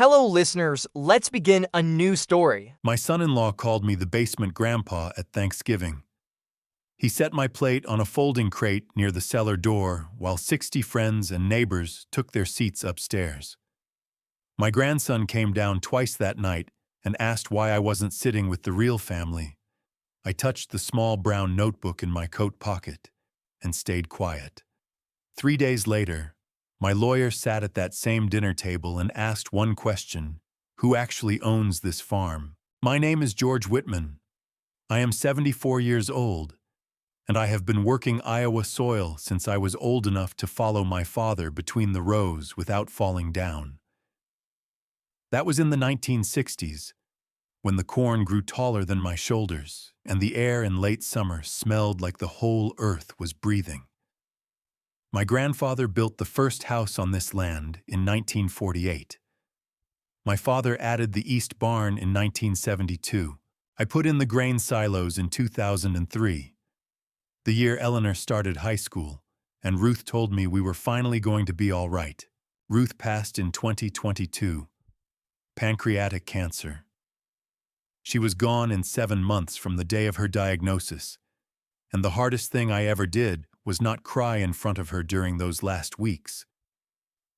Hello, listeners. Let's begin a new story. My son-in-law called me the basement grandpa at Thanksgiving. He set my plate on a folding crate near the cellar door while 60 friends and neighbors took their seats upstairs. My grandson came down twice that night and asked why I wasn't sitting with the real family. I touched the small brown notebook in my coat pocket and stayed quiet. 3 days later, my lawyer sat at that same dinner table and asked one question: who actually owns this farm? My name is George Whitman. I am 74 years old, and I have been working Iowa soil since I was old enough to follow my father between the rows without falling down. That was in the 1960s, when the corn grew taller than my shoulders, and the air in late summer smelled like the whole earth was breathing. My grandfather built the first house on this land in 1948. My father added the east barn in 1972. I put in the grain silos in 2003. The year Eleanor started high school, and Ruth told me we were finally going to be all right. Ruth passed in 2022. Pancreatic cancer. She was gone in 7 months from the day of her diagnosis, and the hardest thing I ever did was not cry in front of her during those last weeks,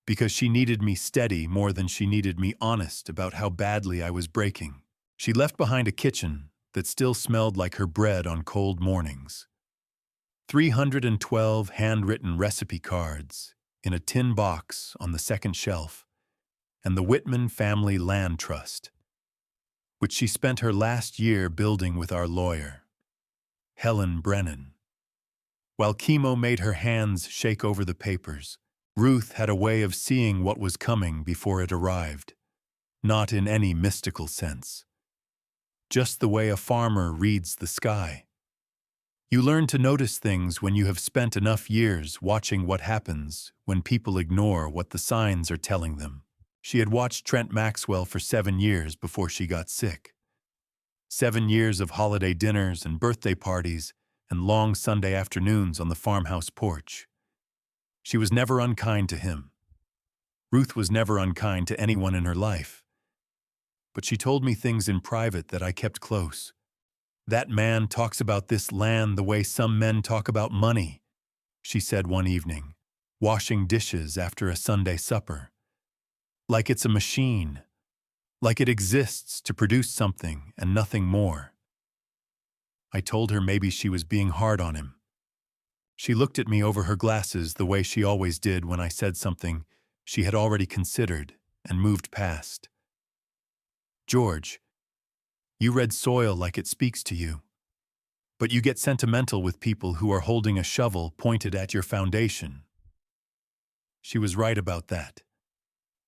because she needed me steady more than she needed me honest about how badly I was breaking. She left behind a kitchen that still smelled like her bread on cold mornings. 312 handwritten recipe cards in a tin box on the second shelf, and the Whitman Family Land Trust, which she spent her last year building with our lawyer, Helen Brennan. While chemo made her hands shake over the papers, Ruth had a way of seeing what was coming before it arrived, not in any mystical sense, just the way a farmer reads the sky. You learn to notice things when you have spent enough years watching what happens when people ignore what the signs are telling them. She had watched Trent Maxwell for 7 years before she got sick. 7 years of holiday dinners and birthday parties and long Sunday afternoons on the farmhouse porch. She was never unkind to him. Ruth was never unkind to anyone in her life. But she told me things in private that I kept close. "That man talks about this land the way some men talk about money," she said one evening, washing dishes after a Sunday supper. "Like it's a machine. Like it exists to produce something and nothing more." I told her maybe she was being hard on him. She looked at me over her glasses the way she always did when I said something she had already considered and moved past. "George, you read soil like it speaks to you. But you get sentimental with people who are holding a shovel pointed at your foundation." She was right about that.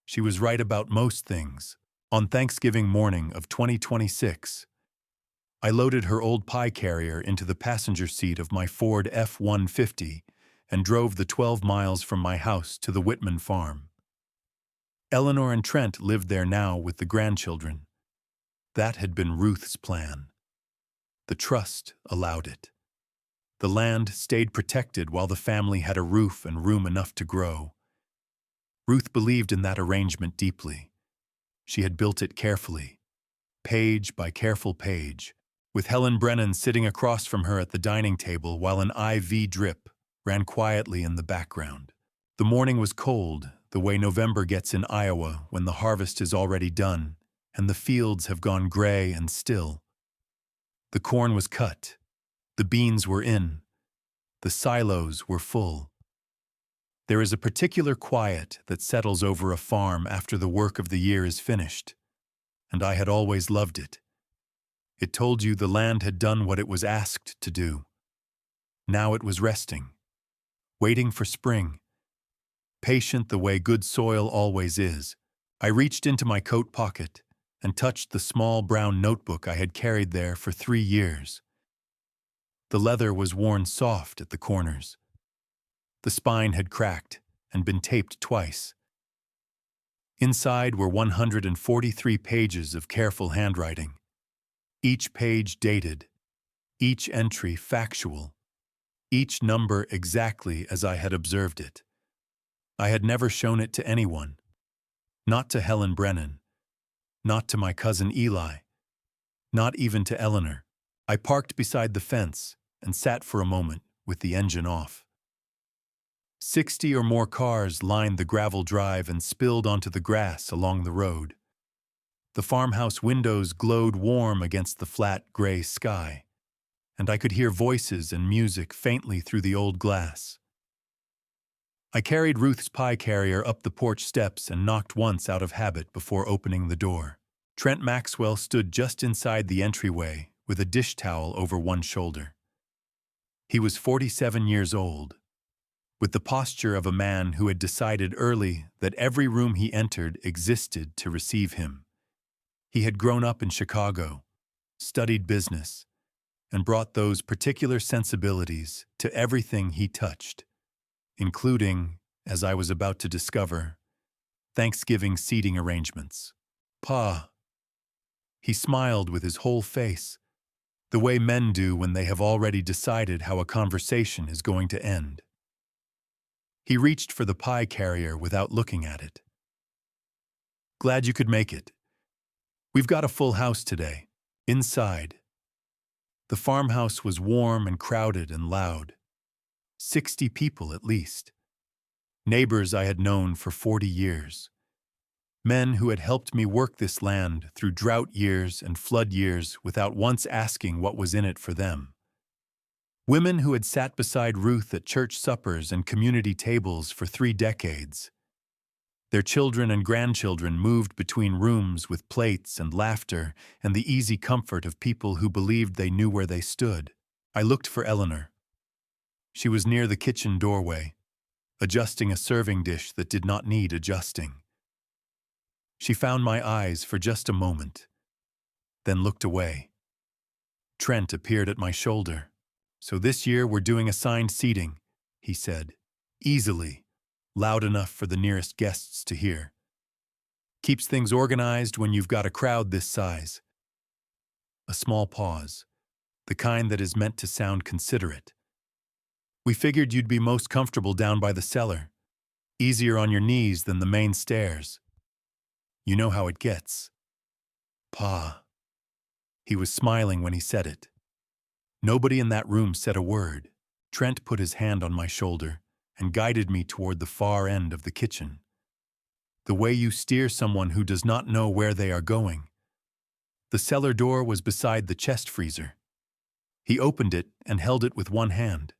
She was right about most things. On Thanksgiving morning of 2026, I loaded her old pie carrier into the passenger seat of my Ford F-150 and drove the 12 miles from my house to the Whitman farm. Eleanor and Trent lived there now with the grandchildren. That had been Ruth's plan. The trust allowed it. The land stayed protected while the family had a roof and room enough to grow. Ruth believed in that arrangement deeply. She had built it carefully, page by careful page, with Helen Brennan sitting across from her at the dining table while an IV drip ran quietly in the background. The morning was cold, the way November gets in Iowa when the harvest is already done and the fields have gone gray and still. The corn was cut, the beans were in, the silos were full. There is a particular quiet that settles over a farm after the work of the year is finished, and I had always loved it. It told you the land had done what it was asked to do. Now it was resting, waiting for spring. Patient the way good soil always is, I reached into my coat pocket and touched the small brown notebook I had carried there for 3 years. The leather was worn soft at the corners. The spine had cracked and been taped twice. Inside were 143 pages of careful handwriting, each page dated, each entry factual, each number exactly as I had observed it. I had never shown it to anyone, not to Helen Brennan, not to my cousin Eli, not even to Eleanor. I parked beside the fence and sat for a moment with the engine off. 60 or more cars lined the gravel drive and spilled onto the grass along the road. The farmhouse windows glowed warm against the flat gray sky, and I could hear voices and music faintly through the old glass. I carried Ruth's pie carrier up the porch steps and knocked once out of habit before opening the door. Trent Maxwell stood just inside the entryway with a dish towel over one shoulder. He was 47 years old, with the posture of a man who had decided early that every room he entered existed to receive him. He had grown up in Chicago, studied business, and brought those particular sensibilities to everything he touched, including, as I was about to discover, Thanksgiving seating arrangements. Pa. He smiled with his whole face, the way men do when they have already decided how a conversation is going to end. He reached for the pie carrier without looking at it. Glad you could make it. We've got a full house today, inside. The farmhouse was warm and crowded and loud. 60 people at least. Neighbors I had known for 40 years. Men who had helped me work this land through drought years and flood years without once asking what was in it for them. Women who had sat beside Ruth at church suppers and community tables for 3 decades. Their children and grandchildren moved between rooms with plates and laughter and the easy comfort of people who believed they knew where they stood. I looked for Eleanor. She was near the kitchen doorway, adjusting a serving dish that did not need adjusting. She found my eyes for just a moment, then looked away. Trent appeared at my shoulder. So this year we're doing assigned seating, he said, easily, loud enough for the nearest guests to hear. Keeps things organized when you've got a crowd this size. A small pause, the kind that is meant to sound considerate. We figured you'd be most comfortable down by the cellar, easier on your knees than the main stairs. You know how it gets. Pa. He was smiling when he said it. Nobody in that room said a word. Trent put his hand on my shoulder and guided me toward the far end of the kitchen. The way you steer someone who does not know where they are going. The cellar door was beside the chest freezer. He opened it and held it with one hand,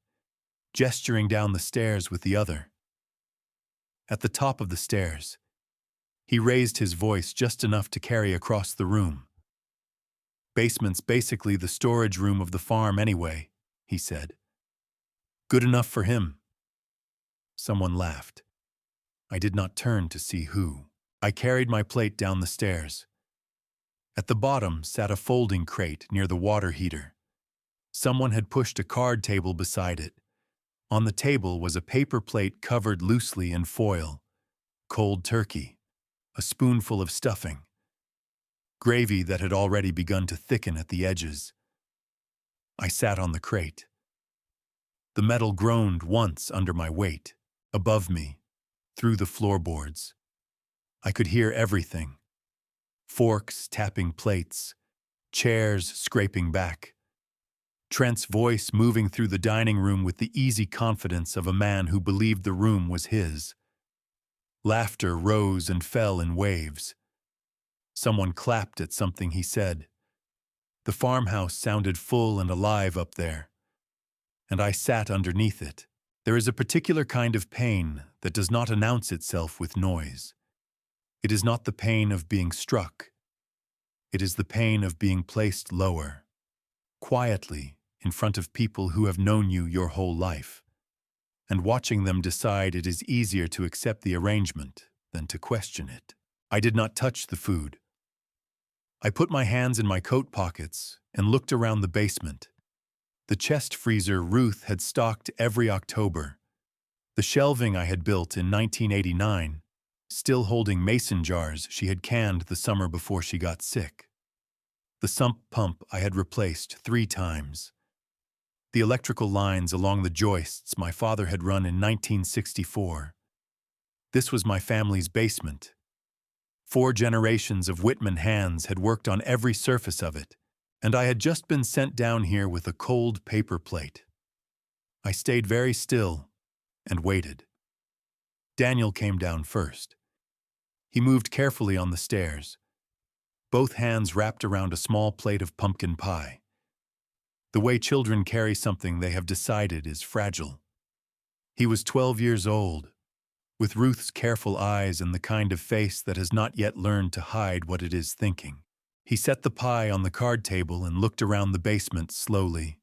gesturing down the stairs with the other. At the top of the stairs, he raised his voice just enough to carry across the room. Basement's basically the storage room of the farm anyway, he said. Good enough for him. Someone laughed. I did not turn to see who. I carried my plate down the stairs. At the bottom sat a folding crate near the water heater. Someone had pushed a card table beside it. On the table was a paper plate covered loosely in foil, cold turkey, a spoonful of stuffing, gravy that had already begun to thicken at the edges. I sat on the crate. The metal groaned once under my weight, above me, through the floorboards. I could hear everything. Forks tapping plates, chairs scraping back. Trent's voice moving through the dining room with the easy confidence of a man who believed the room was his. Laughter rose and fell in waves. Someone clapped at something he said. The farmhouse sounded full and alive up there, and I sat underneath it. There is a particular kind of pain that does not announce itself with noise. It is not the pain of being struck. It is the pain of being placed lower, quietly, in front of people who have known you your whole life, and watching them decide it is easier to accept the arrangement than to question it. I did not touch the food. I put my hands in my coat pockets and looked around the basement. The chest freezer Ruth had stocked every October. The shelving I had built in 1989, still holding mason jars she had canned the summer before she got sick. The sump pump I had replaced 3 times. The electrical lines along the joists my father had run in 1964. This was my family's basement. 4 generations of Whitman hands had worked on every surface of it, and I had just been sent down here with a cold paper plate. I stayed very still and waited. Daniel came down first. He moved carefully on the stairs, both hands wrapped around a small plate of pumpkin pie. The way children carry something they have decided is fragile. He was 12 years old, with Ruth's careful eyes and the kind of face that has not yet learned to hide what it is thinking. He set the pie on the card table and looked around the basement slowly.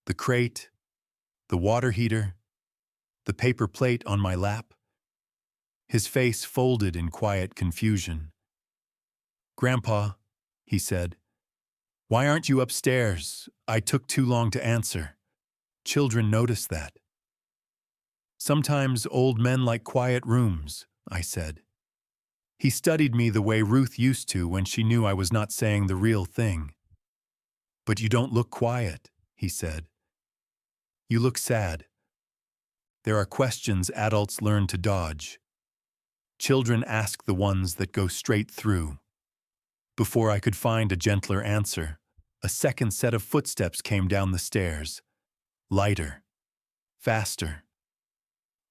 The crate, the water heater, the paper plate on my lap. His face folded in quiet confusion. "Grandpa," he said, "why aren't you upstairs? I took too long to answer." Children notice that. "Sometimes old men like quiet rooms," I said. He studied me the way Ruth used to when she knew I was not saying the real thing. "But you don't look quiet," he said. "You look sad." There are questions adults learn to dodge. Children ask the ones that go straight through. Before I could find a gentler answer, a second set of footsteps came down the stairs. Lighter. Faster.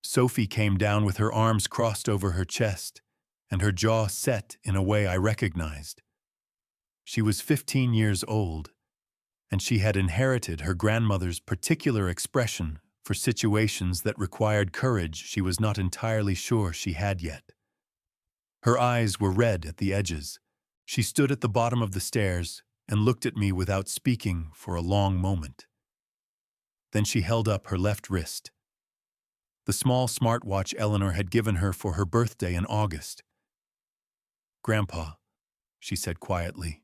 Sophie came down with her arms crossed over her chest, and her jaw set in a way I recognized. She was 15 years old, and she had inherited her grandmother's particular expression for situations that required courage she was not entirely sure she had yet. Her eyes were red at the edges. She stood at the bottom of the stairs and looked at me without speaking for a long moment. Then she held up her left wrist. The small smartwatch Eleanor had given her for her birthday in August. "Grandpa," she said quietly.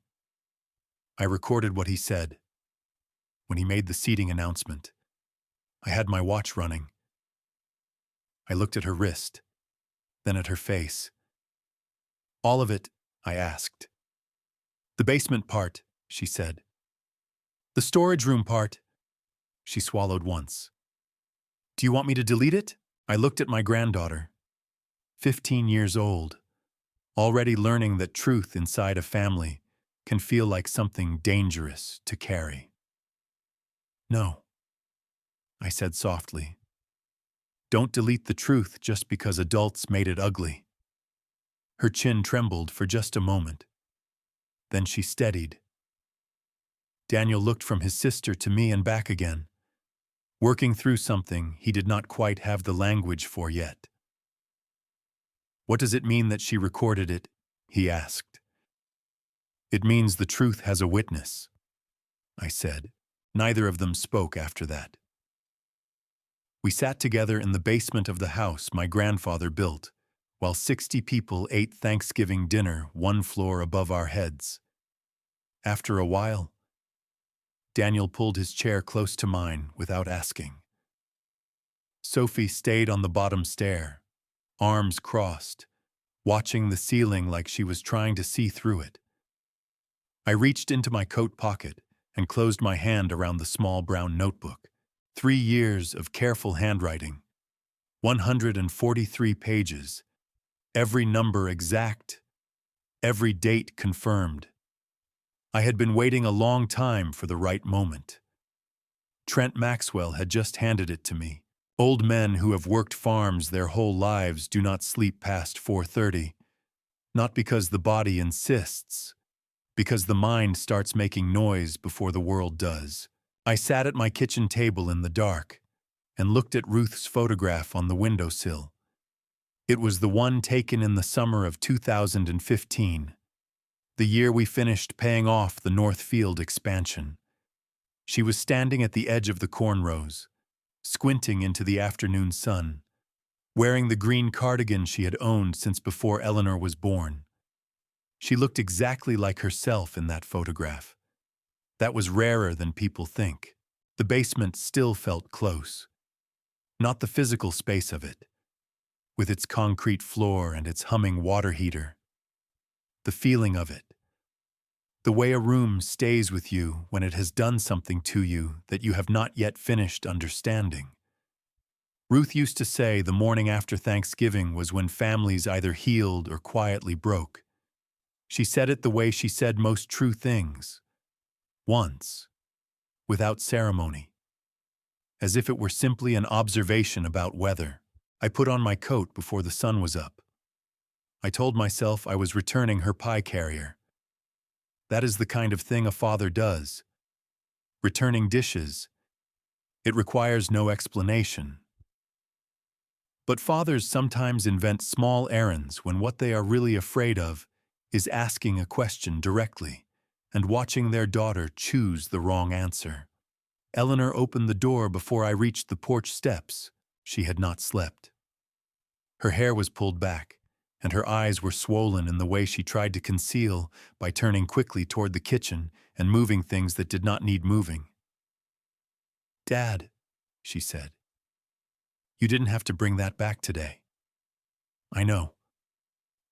I recorded what he said. When he made the seating announcement, I had my watch running. I looked at her wrist, then at her face. "All of it?" I asked. "The basement part," she said. "The storage room part." She swallowed once. "Do you want me to delete it?" I looked at my granddaughter, 15 years old, already learning that truth inside a family can feel like something dangerous to carry. "No," I said softly. "Don't delete the truth just because adults made it ugly." Her chin trembled for just a moment. Then she steadied. Daniel looked from his sister to me and back again, working through something he did not quite have the language for yet. "What does it mean that she recorded it?" he asked. "It means the truth has a witness," I said. Neither of them spoke after that. We sat together in the basement of the house my grandfather built, while 60 people ate Thanksgiving dinner 1 floor above our heads. After a while, Daniel pulled his chair close to mine without asking. Sophie stayed on the bottom stair, arms crossed, watching the ceiling like she was trying to see through it. I reached into my coat pocket and closed my hand around the small brown notebook. 3 years of careful handwriting, 143 pages, every number exact, every date confirmed. I had been waiting a long time for the right moment. Trent Maxwell had just handed it to me. Old men who have worked farms their whole lives do not sleep past 4:30, not because the body insists, because the mind starts making noise before the world does. I sat at my kitchen table in the dark and looked at Ruth's photograph on the windowsill. It was the one taken in the summer of 2015, the year we finished paying off the Northfield expansion. She was standing at the edge of the cornrows, squinting into the afternoon sun, wearing the green cardigan she had owned since before Eleanor was born. She looked exactly like herself in that photograph. That was rarer than people think. The basement still felt close. Not the physical space of it, with its concrete floor and its humming water heater. The feeling of it. The way a room stays with you when it has done something to you that you have not yet finished understanding. Ruth used to say the morning after Thanksgiving was when families either healed or quietly broke. She said it the way she said most true things. Once, without ceremony. As if it were simply an observation about weather. I put on my coat before the sun was up. I told myself I was returning her pie carrier. That is the kind of thing a father does. Returning dishes. It requires no explanation. But fathers sometimes invent small errands when what they are really afraid of is asking a question directly and watching their daughter choose the wrong answer. Eleanor opened the door before I reached the porch steps. She had not slept. Her hair was pulled back, and her eyes were swollen in the way she tried to conceal by turning quickly toward the kitchen and moving things that did not need moving. "Dad," she said, "you didn't have to bring that back today." "I know,"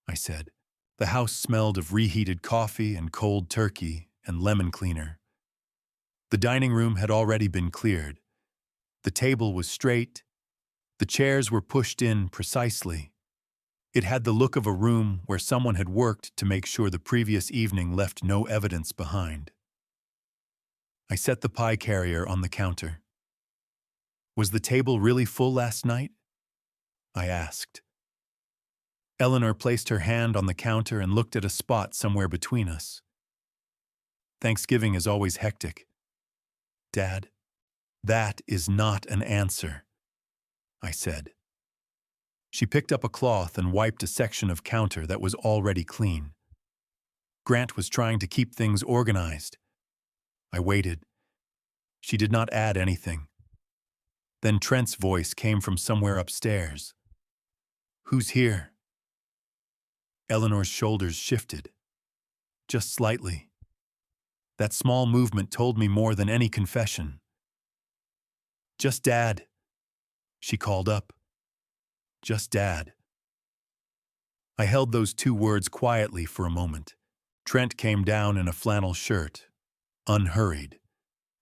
I said. The house smelled of reheated coffee and cold turkey and lemon cleaner. The dining room had already been cleared. The table was straight. The chairs were pushed in precisely. It had the look of a room where someone had worked to make sure the previous evening left no evidence behind. I set the pie carrier on the counter. "Was the table really full last night?" I asked. Eleanor placed her hand on the counter and looked at a spot somewhere between us. "Thanksgiving is always hectic." "Dad, that is not an answer," I said. She picked up a cloth and wiped a section of counter that was already clean. Grant was trying to keep things organized. I waited. She did not add anything. Then Trent's voice came from somewhere upstairs. "Who's here?" Eleanor's shoulders shifted. Just slightly. That small movement told me more than any confession. "Just Dad," she called up. "Just Dad." I held those two words quietly for a moment. Trent came down in a flannel shirt, unhurried,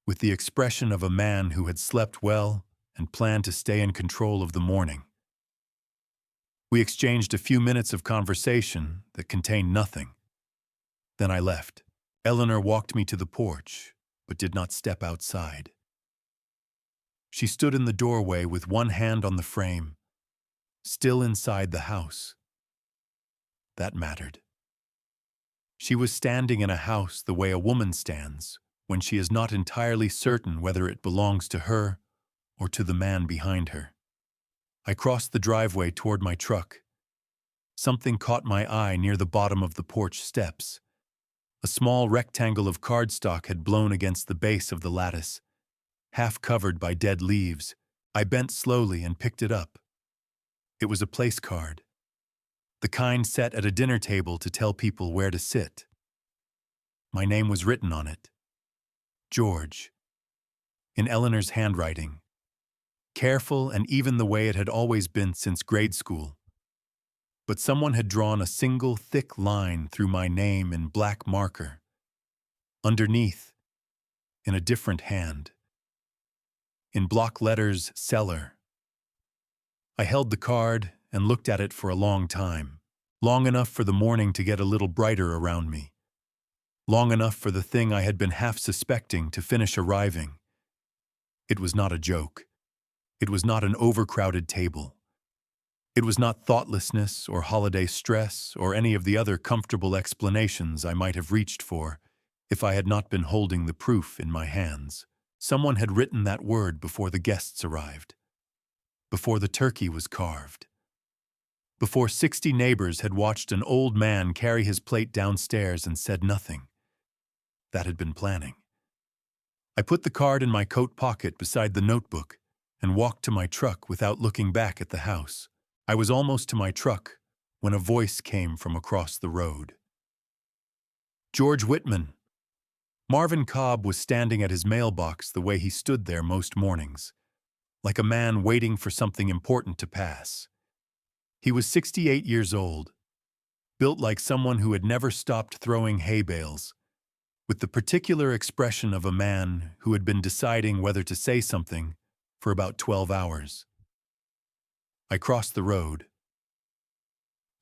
with the expression of a man who had slept well and planned to stay in control of the morning. We exchanged a few minutes of conversation that contained nothing. Then I left. Eleanor walked me to the porch, but did not step outside. She stood in the doorway with one hand on the frame, still inside the house. That mattered. She was standing in a house the way a woman stands when she is not entirely certain whether it belongs to her or to the man behind her. I crossed the driveway toward my truck. Something caught my eye near the bottom of the porch steps. A small rectangle of cardstock had blown against the base of the lattice, half covered by dead leaves. I bent slowly and picked it up. It was a place card, the kind set at a dinner table to tell people where to sit. My name was written on it. George, in Eleanor's handwriting. Careful and even the way it had always been since grade school. But someone had drawn a single thick line through my name in black marker. Underneath, in a different hand, in block letters, Cellar. I held the card and looked at it for a long time, long enough for the morning to get a little brighter around me, long enough for the thing I had been half suspecting to finish arriving. It was not a joke. It was not an overcrowded table. It was not thoughtlessness or holiday stress or any of the other comfortable explanations I might have reached for if I had not been holding the proof in my hands. Someone had written that word before the guests arrived, before the turkey was carved, before 60 neighbors had watched an old man carry his plate downstairs and said nothing. That had been planning. I put the card in my coat pocket beside the notebook and walked to my truck without looking back at the house. I was almost to my truck when a voice came from across the road. "George Whitman." Marvin Cobb was standing at his mailbox the way he stood there most mornings, like a man waiting for something important to pass. He was 68 years old, built like someone who had never stopped throwing hay bales, with the particular expression of a man who had been deciding whether to say something for about 12 hours. I crossed the road.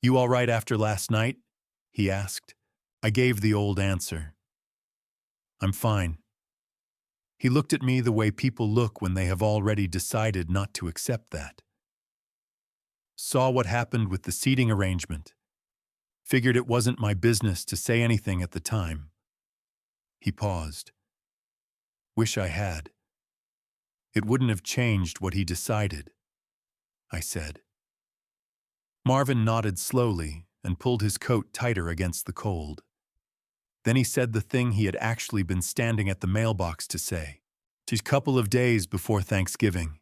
"You all right after last night?" he asked. I gave the old answer. "I'm fine." He looked at me the way people look when they have already decided not to accept that. Saw what happened with the seating arrangement. Figured it wasn't my business to say anything at the time. He paused. "Wish I had. It wouldn't have changed what he decided," I said. Marvin nodded slowly and pulled his coat tighter against the cold. Then he said the thing he had actually been standing at the mailbox to say. "Just a couple of days before Thanksgiving.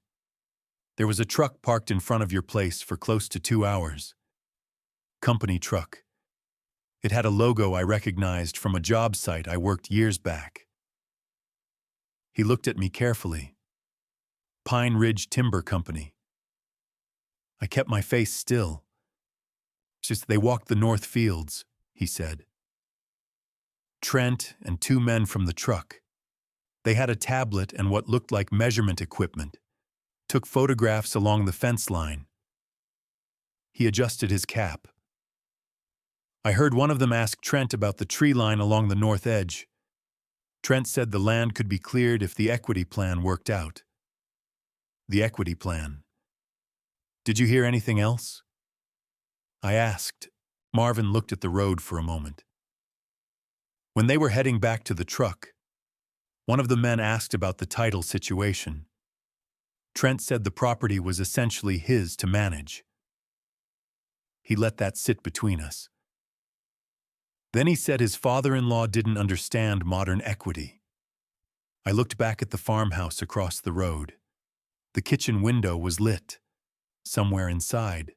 There was a truck parked in front of your place for close to 2 hours. Company truck. It had a logo I recognized from a job site I worked years back." He looked at me carefully. "Pine Ridge Timber Company." I kept my face still. "Just they walked the north fields," he said. "Trent and 2 men from the truck. They had a tablet and what looked like measurement equipment. Took photographs along the fence line." He adjusted his cap. "I heard one of them ask Trent about the tree line along the north edge. Trent said the land could be cleared if the equity plan worked out." "The equity plan. Did you hear anything else?" I asked. Marvin looked at the road for a moment. When they were heading back to the truck, one of the men asked about the title situation. Trent said the property was essentially his to manage. He let that sit between us. Then he said his father-in-law didn't understand modern equity. I looked back at the farmhouse across the road. The kitchen window was lit. Somewhere inside,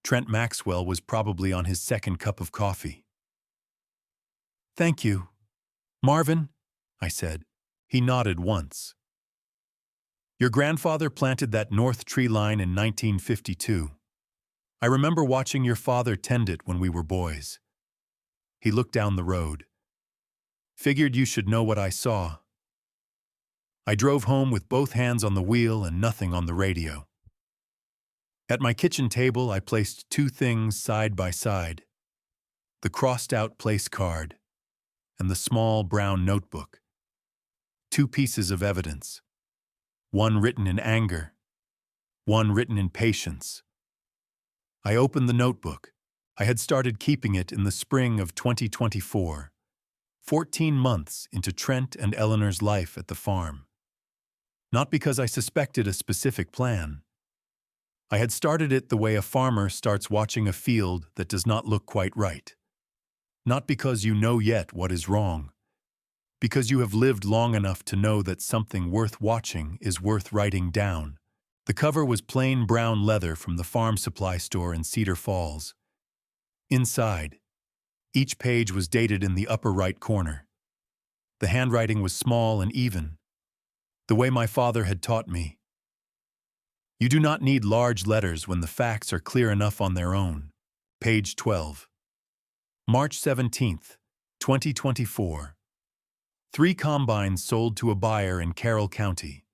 Trent Maxwell was probably on his second cup of coffee. "Thank you. Marvin," I said. He nodded once. "Your grandfather planted that north tree line in 1952. I remember watching your father tend it when we were boys." He looked down the road. "Figured you should know what I saw." I drove home with both hands on the wheel and nothing on the radio. At my kitchen table, I placed 2 things side by side: the crossed-out place card and the small brown notebook. 2 pieces of evidence. One written in anger, one written in patience. I opened the notebook. I had started keeping it in the spring of 2024, 14 months into Trent and Eleanor's life at the farm. Not because I suspected a specific plan. I had started it the way a farmer starts watching a field that does not look quite right. Not because you know yet what is wrong, because you have lived long enough to know that something worth watching is worth writing down. The cover was plain brown leather from the farm supply store in Cedar Falls. Inside, each page was dated in the upper right corner. The handwriting was small and even, the way my father had taught me. You do not need large letters when the facts are clear enough on their own. Page 12. March 17th, 2024. 3 combines sold to a buyer in Carroll County.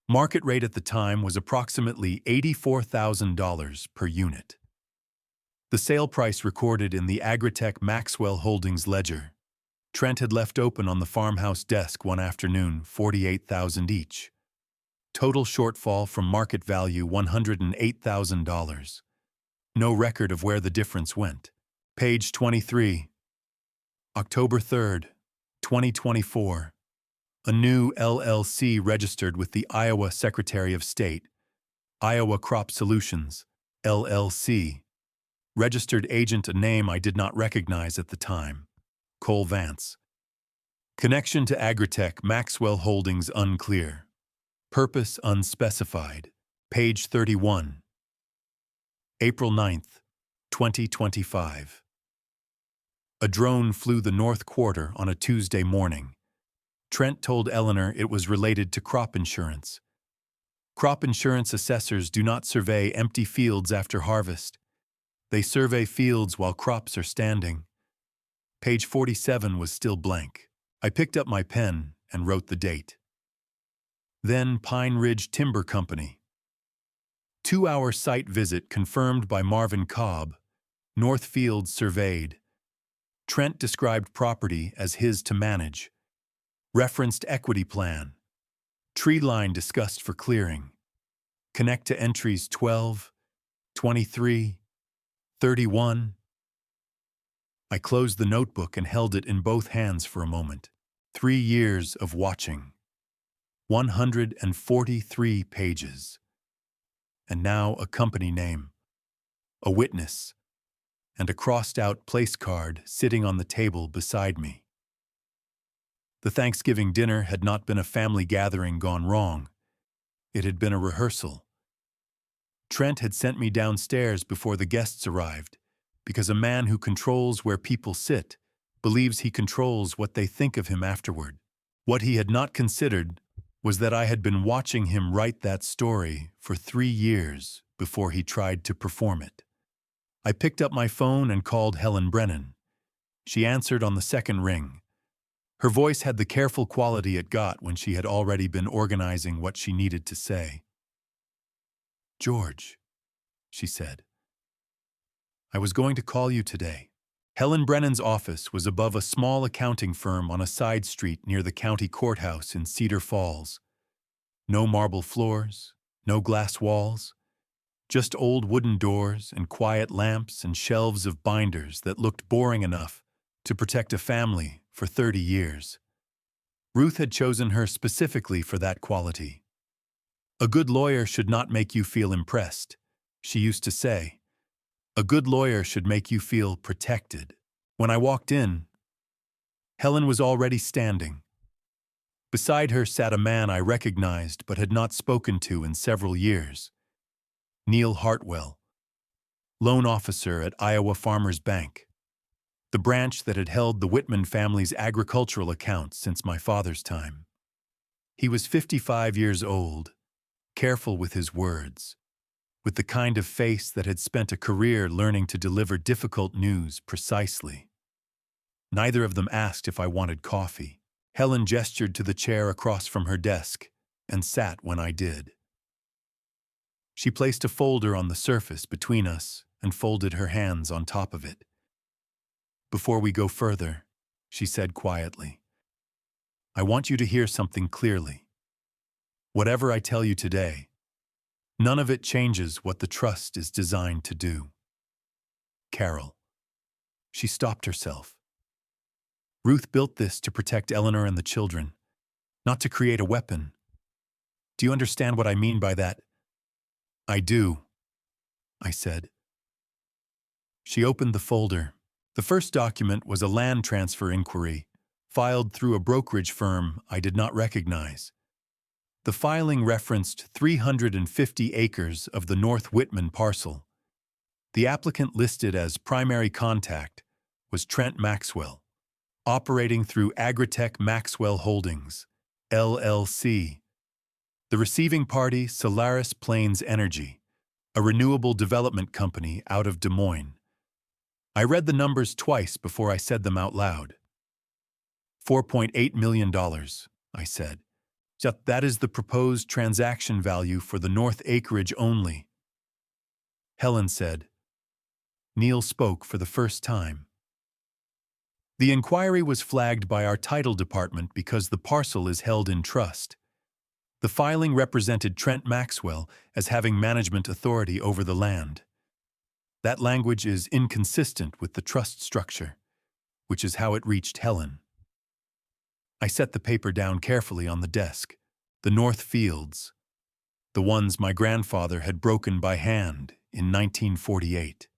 Market rate at the time was approximately $84,000 per unit. The sale price recorded in the Agritech Maxwell Holdings ledger. Trent had left open on the farmhouse desk one afternoon, $48,000 each. Total shortfall from market value $108,000. No record of where the difference went. Page 23. October 3rd, 2024. A new LLC registered with the Iowa Secretary of State. Iowa Crop Solutions, LLC. Registered agent, a name I did not recognize at the time. Cole Vance. Connection to Agritech Maxwell Holdings unclear. Purpose unspecified. Page 31. April 9th, 2025. A drone flew the North Quarter on a Tuesday morning. Trent told Eleanor it was related to crop insurance. Crop insurance assessors do not survey empty fields after harvest. They survey fields while crops are standing. Page 47 was still blank. I picked up my pen and wrote the date. Then Pine Ridge Timber Company. 2-hour site visit confirmed by Marvin Cobb. North Fields surveyed. Trent described property as his to manage. Referenced equity plan. Tree line discussed for clearing. Connect to entries 12, 23, 31. I closed the notebook and held it in both hands for a moment. 3 years of watching. 143 pages. And now a company name, a witness, and a crossed-out place card sitting on the table beside me. The Thanksgiving dinner had not been a family gathering gone wrong. It had been a rehearsal. Trent had sent me downstairs before the guests arrived, because a man who controls where people sit believes he controls what they think of him afterward. What he had not considered was that I had been watching him write that story for 3 years before he tried to perform it. I picked up my phone and called Helen Brennan. She answered on the second ring. Her voice had the careful quality it got when she had already been organizing what she needed to say. "George," she said, "I was going to call you today." Helen Brennan's office was above a small accounting firm on a side street near the county courthouse in Cedar Falls. No marble floors, no glass walls, just old wooden doors and quiet lamps and shelves of binders that looked boring enough to protect a family for 30 years. Ruth had chosen her specifically for that quality. "A good lawyer should not make you feel impressed," she used to say. "A good lawyer should make you feel protected." When I walked in, Helen was already standing. Beside her sat a man I recognized but had not spoken to in several years. Neil Hartwell, loan officer at Iowa Farmers Bank, the branch that had held the Whitman family's agricultural accounts since my father's time. He was 55 years old, careful with his words, with the kind of face that had spent a career learning to deliver difficult news precisely. Neither of them asked if I wanted coffee. Helen gestured to the chair across from her desk and sat when I did. She placed a folder on the surface between us and folded her hands on top of it. "Before we go further," she said quietly, "I want you to hear something clearly. Whatever I tell you today, none of it changes what the trust is designed to do. Carol." She stopped herself. "Ruth built this to protect Eleanor and the children, not to create a weapon. Do you understand what I mean by that?" "I do," I said. She opened the folder. The first document was a land transfer inquiry, filed through a brokerage firm I did not recognize. The filing referenced 350 acres of the North Whitman parcel. The applicant listed as primary contact was Trent Maxwell, operating through Agritech Maxwell Holdings, LLC. The receiving party, Solaris Plains Energy, a renewable development company out of Des Moines. I read the numbers twice before I said them out loud. $4.8 million, I said. That is the proposed transaction value for the north acreage only. Helen said. Neil spoke for the first time. The inquiry was flagged by our title department because the parcel is held in trust. The filing represented Trent Maxwell as having management authority over the land. That language is inconsistent with the trust structure, which is how it reached Helen. I set the paper down carefully on the desk. The North Fields, the ones my grandfather had broken by hand in 1948.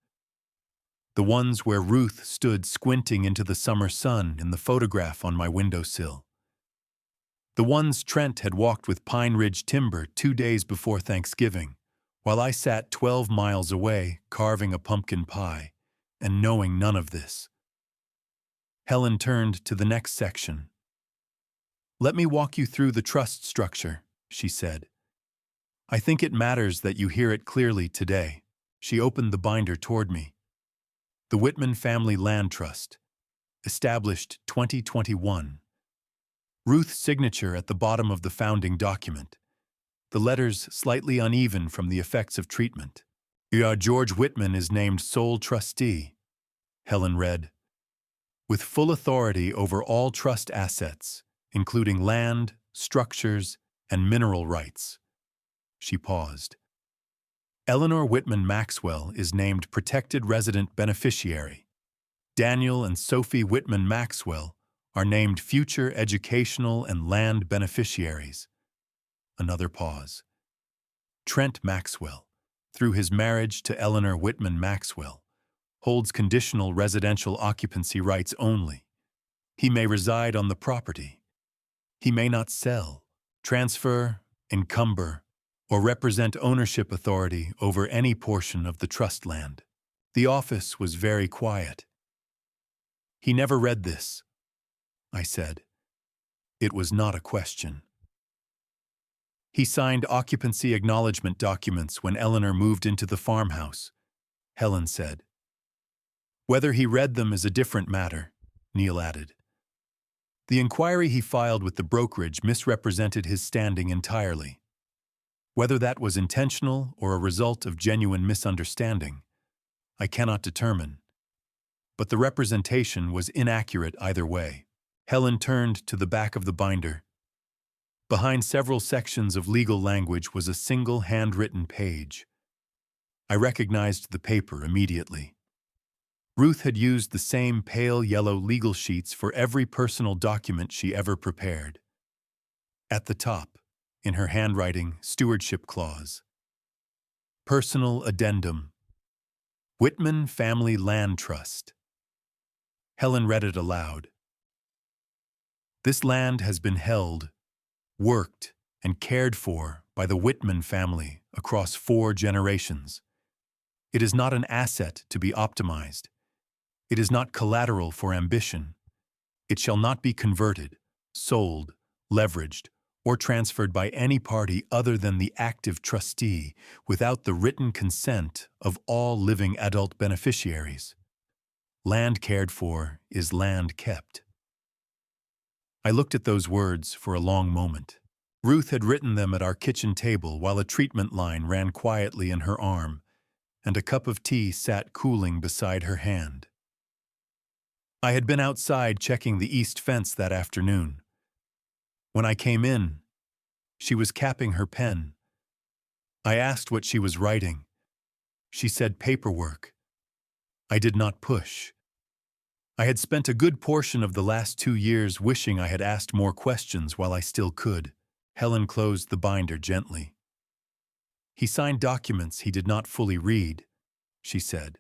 The ones where Ruth stood squinting into the summer sun in the photograph on my windowsill. The ones Trent had walked with Pine Ridge Timber 2 days before Thanksgiving, while I sat 12 miles away carving a pumpkin pie and knowing none of this. Helen turned to the next section. "Let me walk you through the trust structure," she said. "I think it matters that you hear it clearly today." She opened the binder toward me. The Whitman Family Land Trust, established 2021. Ruth's signature at the bottom of the founding document. the letters slightly uneven from the effects of treatment. George Whitman is named sole trustee, Helen read, with full authority over all trust assets, including land, structures, and mineral rights. She paused. Eleanor Whitman Maxwell is named protected resident beneficiary. Daniel and Sophie Whitman Maxwell are named future educational and land beneficiaries. Another pause. Trent Maxwell, through his marriage to Eleanor Whitman Maxwell, holds conditional residential occupancy rights only. He may reside on the property. He may not sell, transfer, encumber, or represent ownership authority over any portion of the trust land. The office was very quiet. He never read this, I said. It was not a question. He signed occupancy acknowledgement documents when Eleanor moved into the farmhouse, Helen said. Whether he read them is a different matter, Neil added. The inquiry he filed with the brokerage misrepresented his standing entirely. Whether that was intentional or a result of genuine misunderstanding, I cannot determine. But the representation was inaccurate either way. Helen turned to the back of the binder. Behind several sections of legal language was a single handwritten page. I recognized the paper immediately. Ruth had used the same pale yellow legal sheets for every personal document she ever prepared. At the top, in her handwriting, stewardship clause. Personal addendum. Whitman Family Land Trust. Helen read it aloud. This land has been held, worked, and cared for by the Whitman family across 4 generations. It is not an asset to be optimized. It is not collateral for ambition. It shall not be converted, sold, leveraged, or transferred by any party other than the active trustee without the written consent of all living adult beneficiaries. Land cared for is land kept. I looked at those words for a long moment. Ruth had written them at our kitchen table while a treatment line ran quietly in her arm, and a cup of tea sat cooling beside her hand. I had been outside checking the east fence that afternoon. When I came in, she was capping her pen. I asked what she was writing. She said paperwork. I did not push. I had spent a good portion of the last 2 years wishing I had asked more questions while I still could. Helen closed the binder gently. He signed documents he did not fully read, she said.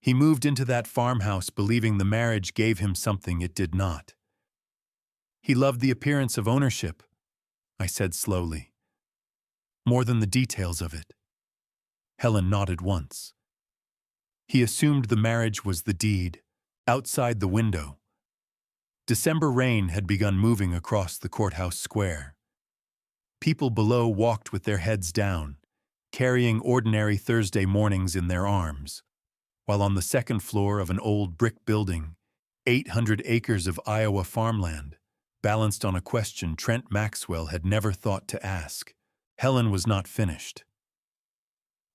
He moved into that farmhouse believing the marriage gave him something it did not. He loved the appearance of ownership, I said slowly, more than the details of it. Helen nodded once. He assumed the marriage was the deed, outside the window. December rain had begun moving across the courthouse square. People below walked with their heads down, carrying ordinary Thursday mornings in their arms, while on the second floor of an old brick building, 800 acres of Iowa farmland, balanced on a question Trent Maxwell had never thought to ask. Helen was not finished.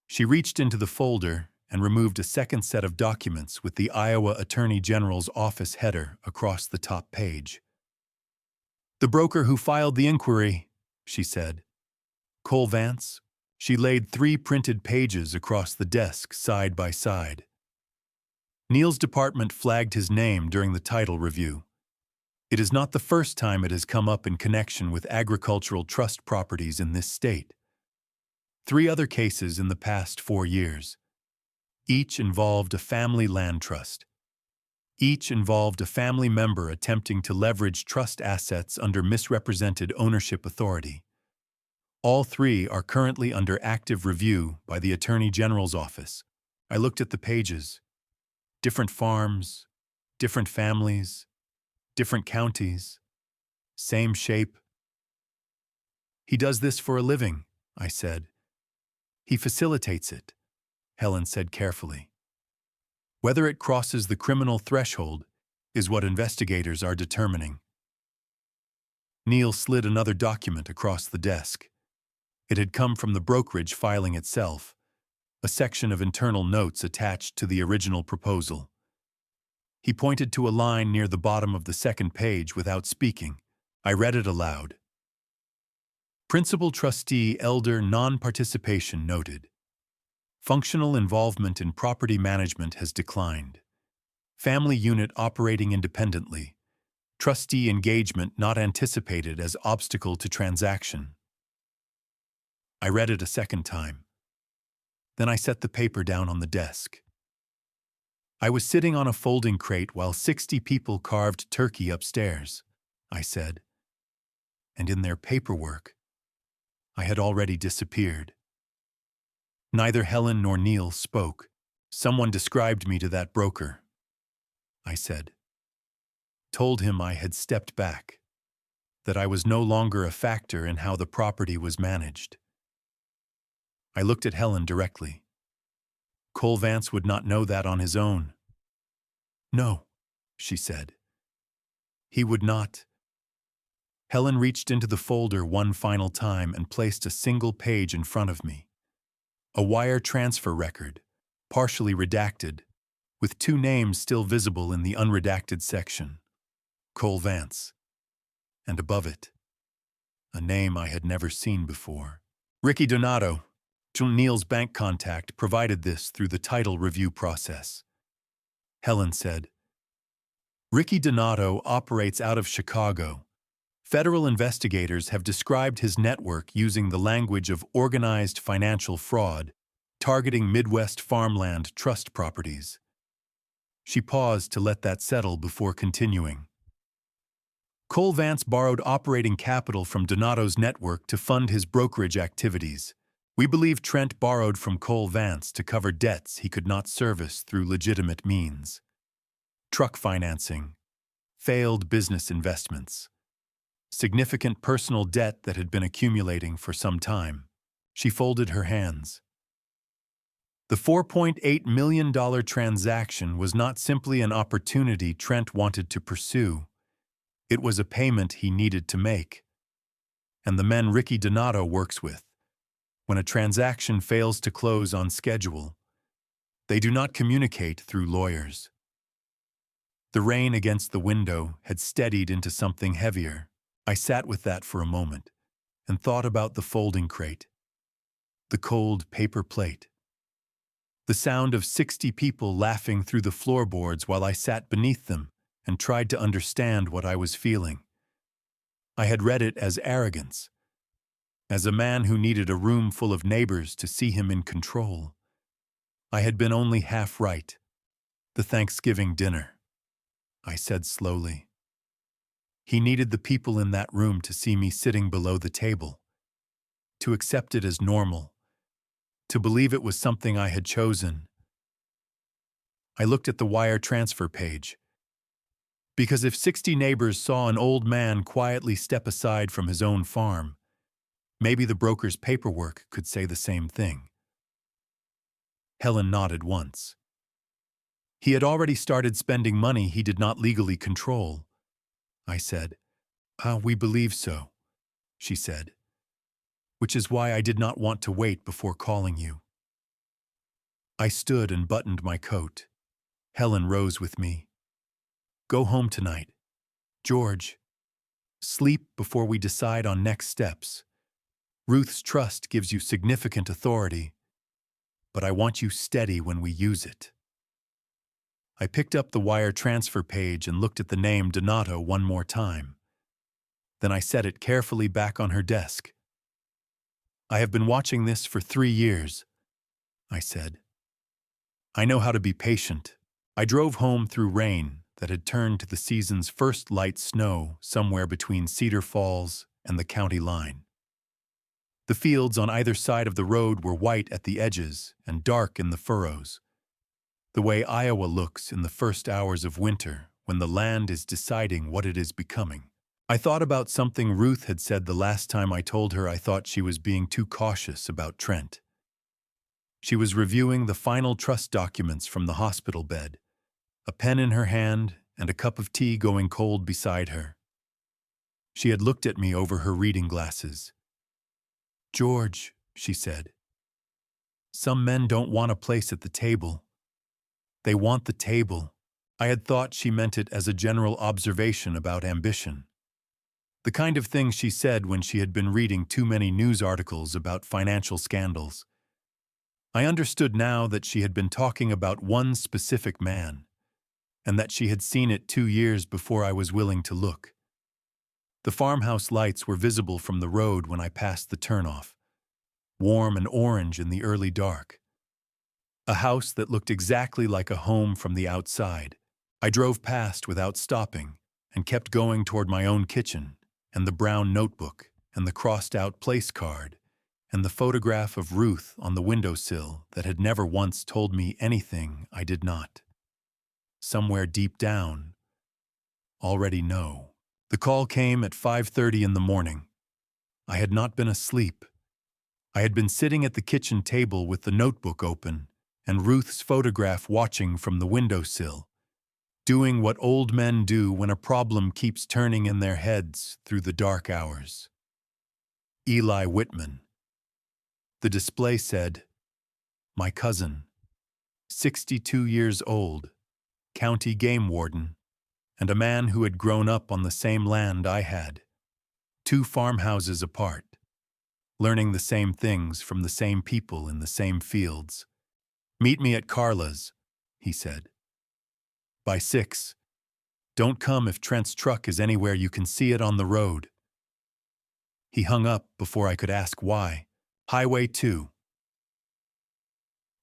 She reached into the folder and removed a second set of documents with the Iowa Attorney General's office header across the top page. The broker who filed the inquiry, she said. Cole Vance. She laid 3 printed pages across the desk side by side. Neil's department flagged his name during the title review. It is not the first time it has come up in connection with agricultural trust properties in this state. 3 other cases in the past 4 years. Each involved a family land trust. Each involved a family member attempting to leverage trust assets under misrepresented ownership authority. All 3 are currently under active review by the Attorney General's office. I looked at the pages. Different farms, different families, different counties, same shape. He does this for a living, I said. He facilitates it, Helen said carefully. Whether it crosses the criminal threshold is what investigators are determining. Neil slid another document across the desk. It had come from the brokerage filing itself, a section of internal notes attached to the original proposal. He pointed to a line near the bottom of the second page without speaking. I read it aloud. Principal Trustee Elder Non-Participation noted. Functional involvement in property management has declined. Family unit operating independently. Trustee engagement not anticipated as obstacle to transaction. I read it a second time. Then I set the paper down on the desk. I was sitting on a folding crate while 60 people carved turkey upstairs, I said. And in their paperwork, I had already disappeared. Neither Helen nor Neil spoke. Someone described me to that broker, I said. Told him I had stepped back, that I was no longer a factor in how the property was managed. I looked at Helen directly. Cole Vance would not know that on his own. No, she said. He would not. Helen reached into the folder one final time and placed a single page in front of me. A wire transfer record, partially redacted, with 2 names still visible in the unredacted section. Cole Vance. And above it, a name I had never seen before. Ricky Donato, Neil's bank contact, provided this through the title review process. Helen said, Ricky Donato operates out of Chicago. Federal investigators have described his network using the language of organized financial fraud, targeting Midwest farmland trust properties. She paused to let that settle before continuing. Cole Vance borrowed operating capital from Donato's network to fund his brokerage activities. We believe Trent borrowed from Cole Vance to cover debts he could not service through legitimate means. Truck financing, failed business investments, significant personal debt that had been accumulating for some time. She folded her hands. The $4.8 million transaction was not simply an opportunity Trent wanted to pursue. It was a payment he needed to make. And the men Ricky Donato works with, when a transaction fails to close on schedule, they do not communicate through lawyers. The rain against the window had steadied into something heavier. I sat with that for a moment and thought about the folding crate, the cold paper plate, the sound of 60 people laughing through the floorboards while I sat beneath them and tried to understand what I was feeling. I had read it as arrogance, as a man who needed a room full of neighbors to see him in control. I had been only half right. The Thanksgiving dinner, I said slowly. He needed the people in that room to see me sitting below the table, to accept it as normal, to believe it was something I had chosen. I looked at the wire transfer page, because if 60 neighbors saw an old man quietly step aside from his own farm, maybe the broker's paperwork could say the same thing. Helen nodded once. He had already started spending money he did not legally control. I said, we believe so, she said, which is why I did not want to wait before calling you. I stood and buttoned my coat. Helen rose with me. Go home tonight. George, sleep before we decide on next steps. Ruth's trust gives you significant authority, but I want you steady when we use it. I picked up the wire transfer page and looked at the name Donato one more time. Then I set it carefully back on her desk. I have been watching this for 3 years, I said. I know how to be patient. I drove home through rain that had turned to the season's first light snow somewhere between Cedar Falls and the county line. The fields on either side of the road were white at the edges and dark in the furrows, the way Iowa looks in the first hours of winter when the land is deciding what it is becoming. I thought about something Ruth had said the last time I told her I thought she was being too cautious about Trent. She was reviewing the final trust documents from the hospital bed, a pen in her hand and a cup of tea going cold beside her. She had looked at me over her reading glasses. George, she said, some men don't want a place at the table. They want the table. I had thought she meant it as a general observation about ambition. The kind of thing she said when she had been reading too many news articles about financial scandals. I understood now that she had been talking about one specific man, and that she had seen it 2 years before I was willing to look. The farmhouse lights were visible from the road when I passed the turnoff, warm and orange in the early dark. A house that looked exactly like a home from the outside. I drove past without stopping and kept going toward my own kitchen, and the brown notebook, and the crossed-out place card, and the photograph of Ruth on the windowsill that had never once told me anything I did not, somewhere deep down, already know. The call came at 5:30 in the morning. I had not been asleep. I had been sitting at the kitchen table with the notebook open and Ruth's photograph watching from the windowsill, doing what old men do when a problem keeps turning in their heads through the dark hours. Eli Whitman. The display said, my cousin, 62 years old, county game warden, and a man who had grown up on the same land I had, 2 farmhouses apart, learning the same things from the same people in the same fields. Meet me at Carla's, he said. By 6. Don't come if Trent's truck is anywhere you can see it on the road. He hung up before I could ask why. Highway 2.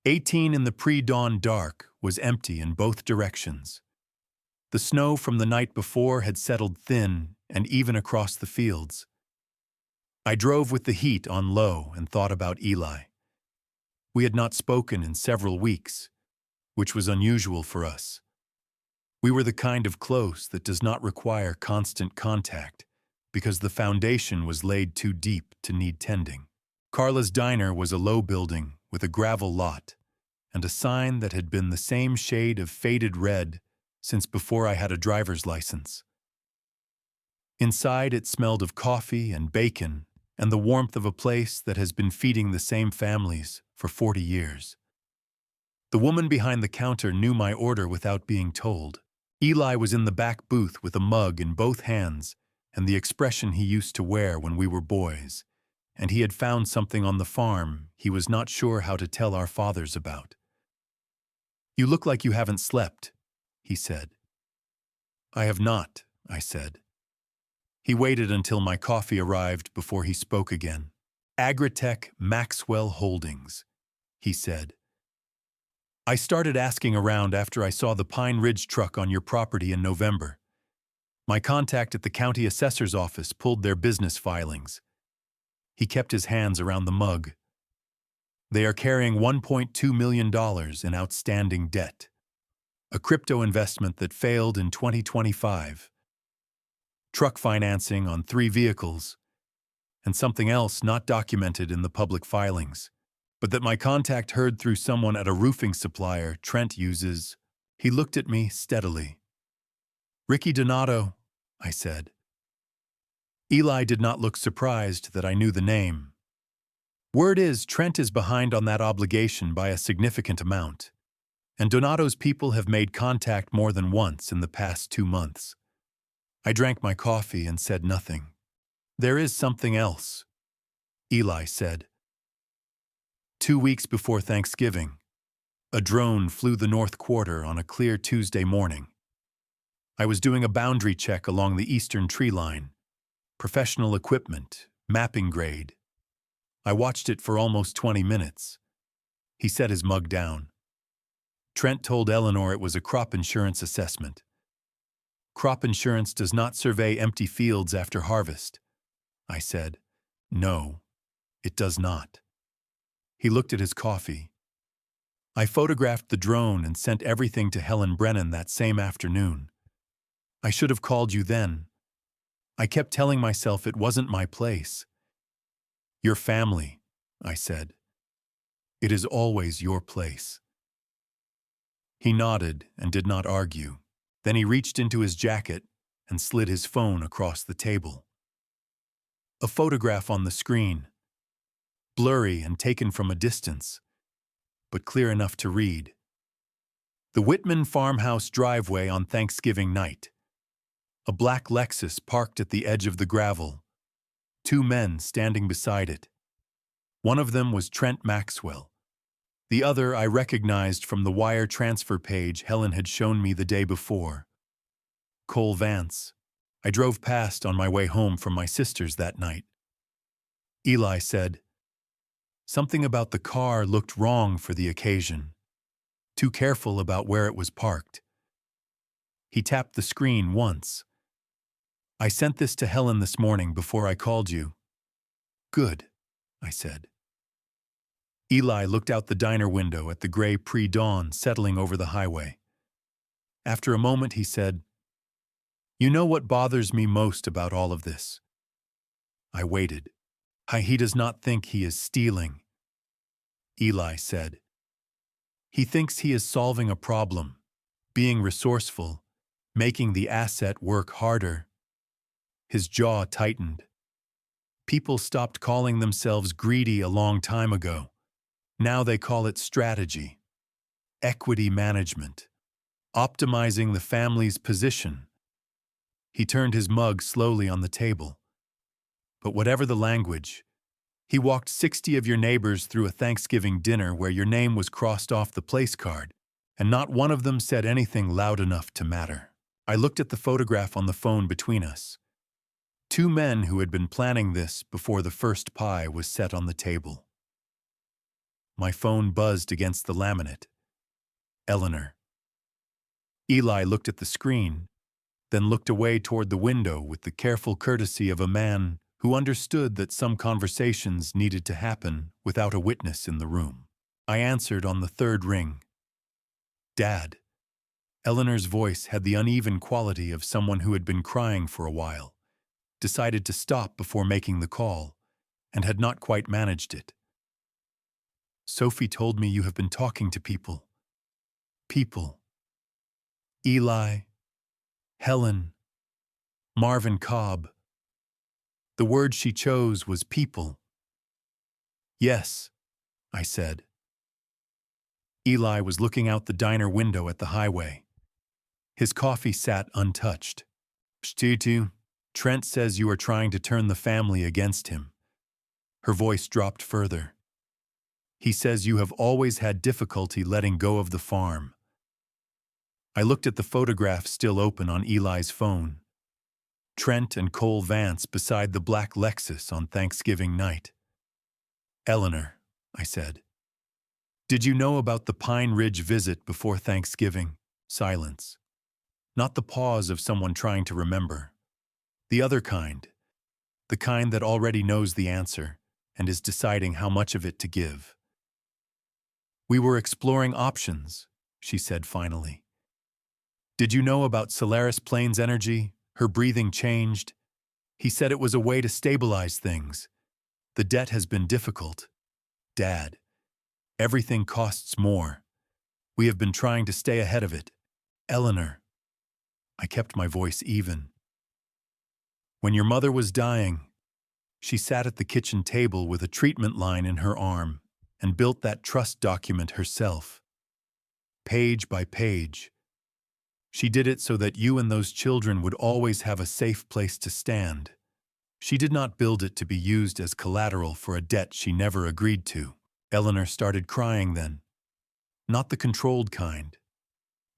18 in the pre-dawn dark was empty in both directions. The snow from the night before had settled thin and even across the fields. I drove with the heat on low and thought about Eli. We had not spoken in several weeks, which was unusual for us. We were the kind of close that does not require constant contact because the foundation was laid too deep to need tending. Carla's diner was a low building with a gravel lot and a sign that had been the same shade of faded red since before I had a driver's license. Inside it smelled of coffee and bacon and the warmth of a place that has been feeding the same families for 40 years. The woman behind the counter knew my order without being told. Eli was in the back booth with a mug in both hands and the expression he used to wear when we were boys, and he had found something on the farm he was not sure how to tell our fathers about. You look like you haven't slept, he said. I have not, I said. He waited until my coffee arrived before he spoke again. Agritech Maxwell Holdings, he said. I started asking around after I saw the Pine Ridge truck on your property in November. My contact at the county assessor's office pulled their business filings. He kept his hands around the mug. They are carrying $1.2 million in outstanding debt. A crypto investment that failed in 2025. Truck financing on 3 vehicles, and something else not documented in the public filings, but that my contact heard through someone at a roofing supplier Trent uses. He looked at me steadily. Ricky Donato, I said. Eli did not look surprised that I knew the name. Word is Trent is behind on that obligation by a significant amount, and Donato's people have made contact more than once in the past 2 months. I drank my coffee and said nothing. There is something else, Eli said. 2 weeks before Thanksgiving, a drone flew the North Quarter on a clear Tuesday morning. I was doing a boundary check along the eastern tree line. Professional equipment, mapping grade. I watched it for almost 20 minutes. He set his mug down. Trent told Eleanor it was a crop insurance assessment. Crop insurance does not survey empty fields after harvest. I said, no, it does not. He looked at his coffee. I photographed the drone and sent everything to Helen Brennan that same afternoon. I should have called you then. I kept telling myself it wasn't my place. Your family, I said. It is always your place. He nodded and did not argue. Then he reached into his jacket and slid his phone across the table. A photograph on the screen. blurry and taken from a distance, but clear enough to read. The Whitman farmhouse driveway on Thanksgiving night. A black Lexus parked at the edge of the gravel. Two men standing beside it. One of them was Trent Maxwell. The other I recognized from the wire transfer page Helen had shown me the day before. Cole Vance. I drove past on my way home from my sister's that night. Eli said, "Something about the car looked wrong for the occasion. Too careful about where it was parked." He tapped the screen once. "I sent this to Helen this morning before I called you." "Good," I said. Eli looked out the diner window at the gray pre-dawn settling over the highway. After a moment, he said, "You know what bothers me most about all of this?" I waited. He does not think he is stealing." Eli said, "He thinks he is solving a problem, being resourceful, making the asset work harder." His jaw tightened. "People stopped calling themselves greedy a long time ago. Now they call it strategy, equity management, optimizing the family's position." He turned his mug slowly on the table. "But whatever the language, he walked 60 of your neighbors through a Thanksgiving dinner where your name was crossed off the place card, and not one of them said anything loud enough to matter." I looked at the photograph on the phone between us. Two men who had been planning this before the first pie was set on the table. My phone buzzed against the laminate. Eleanor. Eli looked at the screen, then looked away toward the window with the careful courtesy of a man who understood that some conversations needed to happen without a witness in the room. I answered on the third ring. "Dad." Eleanor's voice had the uneven quality of someone who had been crying for a while, decided to stop before making the call, and had not quite managed it. "Sophie told me you have been talking to people." "People." "Eli, Helen, Marvin Cobb." The word she chose was people. "Yes," I said. Eli was looking out the diner window at the highway. His coffee sat untouched. "Stitu, Trent says you are trying to turn the family against him." Her voice dropped further. "He says you have always had difficulty letting go of the farm." I looked at the photograph still open on Eli's phone. Trent and Cole Vance beside the black Lexus on Thanksgiving night. "Eleanor," I said, "did you know about the Pine Ridge visit before Thanksgiving?" Silence. Not the pause of someone trying to remember. The other kind. The kind that already knows the answer and is deciding how much of it to give. "We were exploring options," she said finally. "Did you know about Solaris Plains energy? Her breathing changed. He said it was a way to stabilize things. The debt has been difficult. Dad, everything costs more. We have been trying to stay ahead of it. Eleanor." I kept my voice even. "When your mother was dying," she sat at the kitchen table with a treatment line in her arm and built that trust document herself. Page by page. She did it so that you and those children would always have a safe place to stand. She did not build it to be used as collateral for a debt she never agreed to. Eleanor started crying then. Not the controlled kind.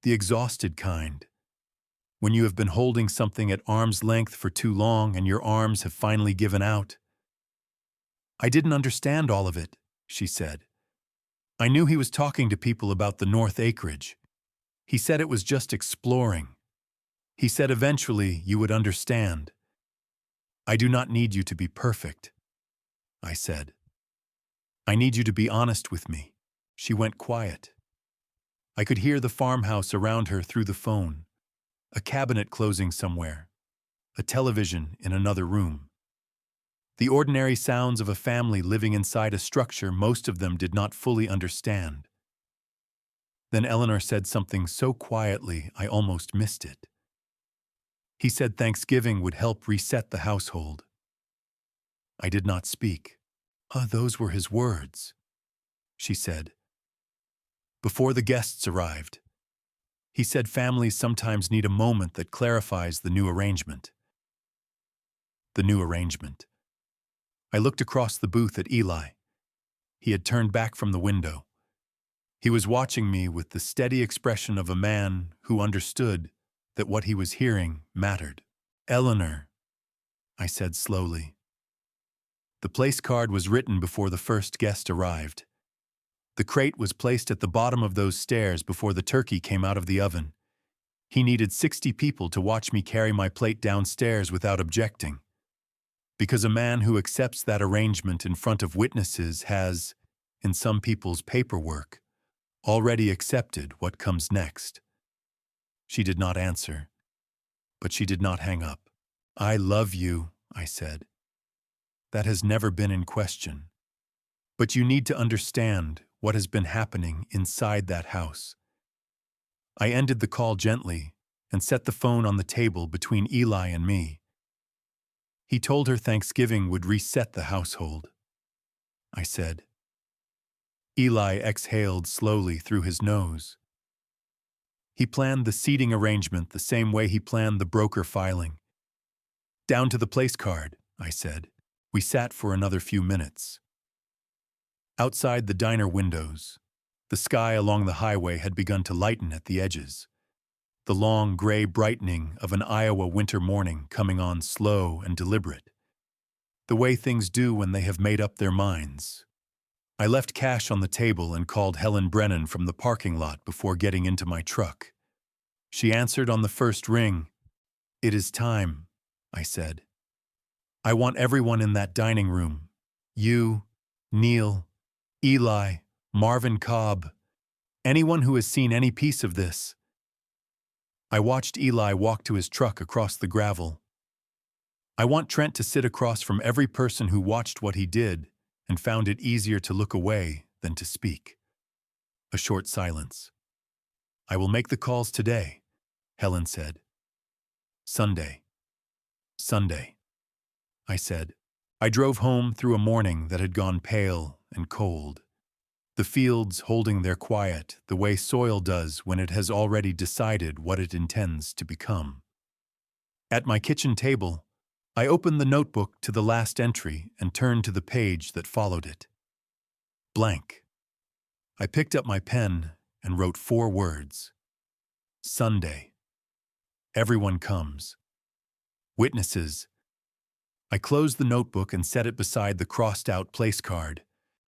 The exhausted kind. When you have been holding something at arm's length for too long and your arms have finally given out. "I didn't understand all of it," she said. "I knew he was talking to people about the North Acreage. He said it was just exploring. He said eventually you would understand. I do not need you to be perfect," I said. "I need you to be honest with me." She went quiet. I could hear the farmhouse around her through the phone, a cabinet closing somewhere, a television in another room. The ordinary sounds of a family living inside a structure most of them did not fully understand. Then Eleanor said something so quietly I almost missed it. He said Thanksgiving would help reset the household. I did not speak. Those were his words, she said. Before the guests arrived, he said families sometimes need a moment that clarifies the new arrangement. The new arrangement. I looked across the booth at Eli. He had turned back from the window. He was watching me with the steady expression of a man who understood that what he was hearing mattered. Eleanor, I said slowly. The place card was written before the first guest arrived. The crate was placed at the bottom of those stairs before the turkey came out of the oven. He needed 60 people to watch me carry my plate downstairs without objecting. Because a man who accepts that arrangement in front of witnesses has, in some people's paperwork, already accepted what comes next. She did not answer, but she did not hang up. I love you, I said. That has never been in question. But you need to understand what has been happening inside that house. I ended the call gently and set the phone on the table between Eli and me. He told her Thanksgiving would reset the household, I said. Eli exhaled slowly through his nose. He planned the seating arrangement the same way he planned the broker filing. Down to the place card, I said. We sat for another few minutes. Outside the diner windows, the sky along the highway had begun to lighten at the edges. The long gray brightening of an Iowa winter morning coming on slow and deliberate. The way things do when they have made up their minds. I left cash on the table and called Helen Brennan from the parking lot before getting into my truck. She answered on the first ring. It is time, I said. I want everyone in that dining room. You, Neil, Eli, Marvin Cobb, anyone who has seen any piece of this. I watched Eli walk to his truck across the gravel. I want Trent to sit across from every person who watched what he did and found it easier to look away than to speak. A short silence. I will make the calls today, Helen said. Sunday. Sunday, I said. I drove home through a morning that had gone pale and cold. The fields holding their quiet the way soil does when it has already decided what it intends to become. At my kitchen table, I opened the notebook to the last entry and turned to the page that followed it. Blank. I picked up my pen and wrote 4 words. Sunday. Everyone comes. Witnesses. I closed the notebook and set it beside the crossed-out place card.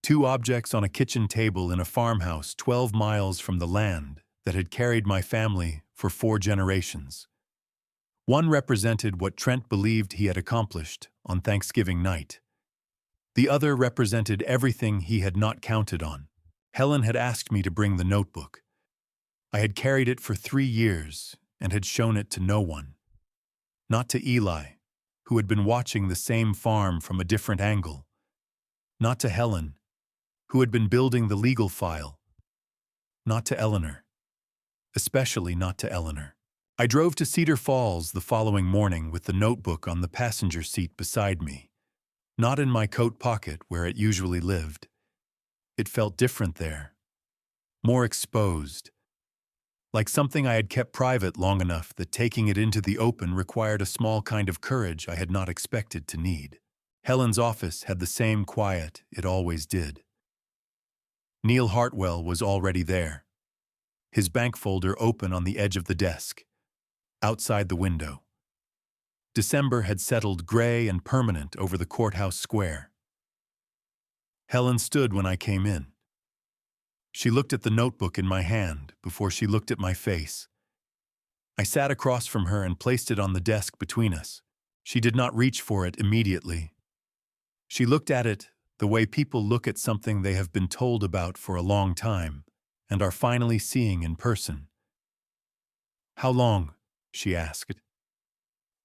2 objects on a kitchen table in a farmhouse 12 miles from the land that had carried my family for 4 generations. One represented what Trent believed he had accomplished on Thanksgiving night. The other represented everything he had not counted on. Helen had asked me to bring the notebook. I had carried it for 3 years and had shown it to no one. Not to Eli, who had been watching the same farm from a different angle. Not to Helen, who had been building the legal file. Not to Eleanor. Especially not to Eleanor. I drove to Cedar Falls the following morning with the notebook on the passenger seat beside me, not in my coat pocket where it usually lived. It felt different there, more exposed, like something I had kept private long enough that taking it into the open required a small kind of courage I had not expected to need. Helen's office had the same quiet it always did. Neil Hartwell was already there, his bank folder open on the edge of the desk. Outside the window. December had settled gray and permanent over the courthouse square. Helen stood when I came in. She looked at the notebook in my hand before she looked at my face. I sat across from her and placed it on the desk between us. She did not reach for it immediately. She looked at it the way people look at something they have been told about for a long time and are finally seeing in person. How long? She asked.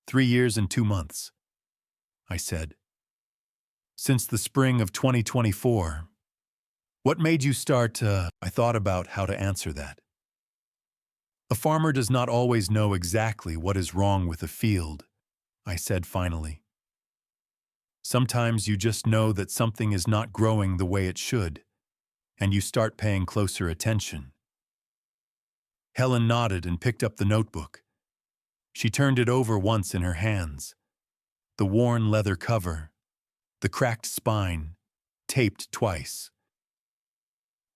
3 years and 2 months, I said. Since the spring of 2024. What made you start? I thought about how to answer that. A farmer does not always know exactly what is wrong with a field, I said finally. Sometimes you just know that something is not growing the way it should, and you start paying closer attention. Helen nodded and picked up the notebook. She turned it over once in her hands. The worn leather cover, the cracked spine, taped twice.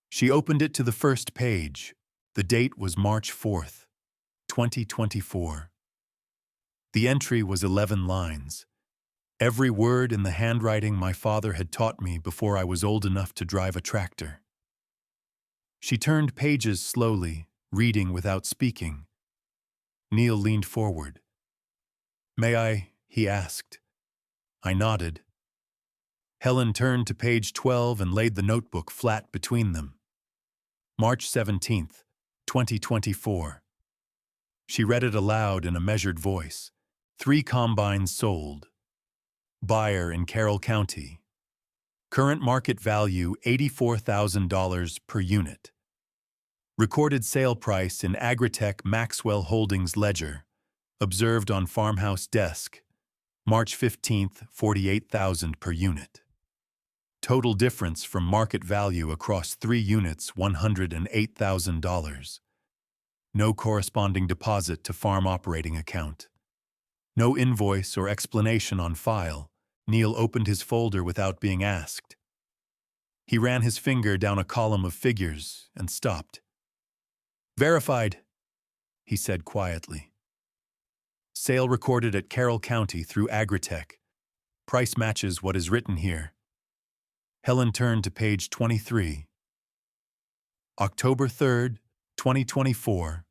She opened it to the first page. The date was March 4th, 2024. The entry was 11 lines. Every word in the handwriting my father had taught me before I was old enough to drive a tractor. She turned pages slowly, reading without speaking. Neil leaned forward. "May I?" he asked. I nodded. Helen turned to page 12 and laid the notebook flat between them. March 17th, 2024. She read it aloud in a measured voice. 3 combines sold. Buyer in Carroll County. Current market value $84,000 per unit. Recorded sale price in Agritech Maxwell Holdings ledger. Observed on farmhouse desk. March 15th, $48,000 per unit. Total difference from market value across 3 units, $108,000. No corresponding deposit to farm operating account. No invoice or explanation on file. Neil opened his folder without being asked. He ran his finger down a column of figures and stopped. "Verified," he said quietly. "Sale recorded at Carroll County through Agritech. Price matches what is written here." Helen turned to page 23. October 3rd, 2024.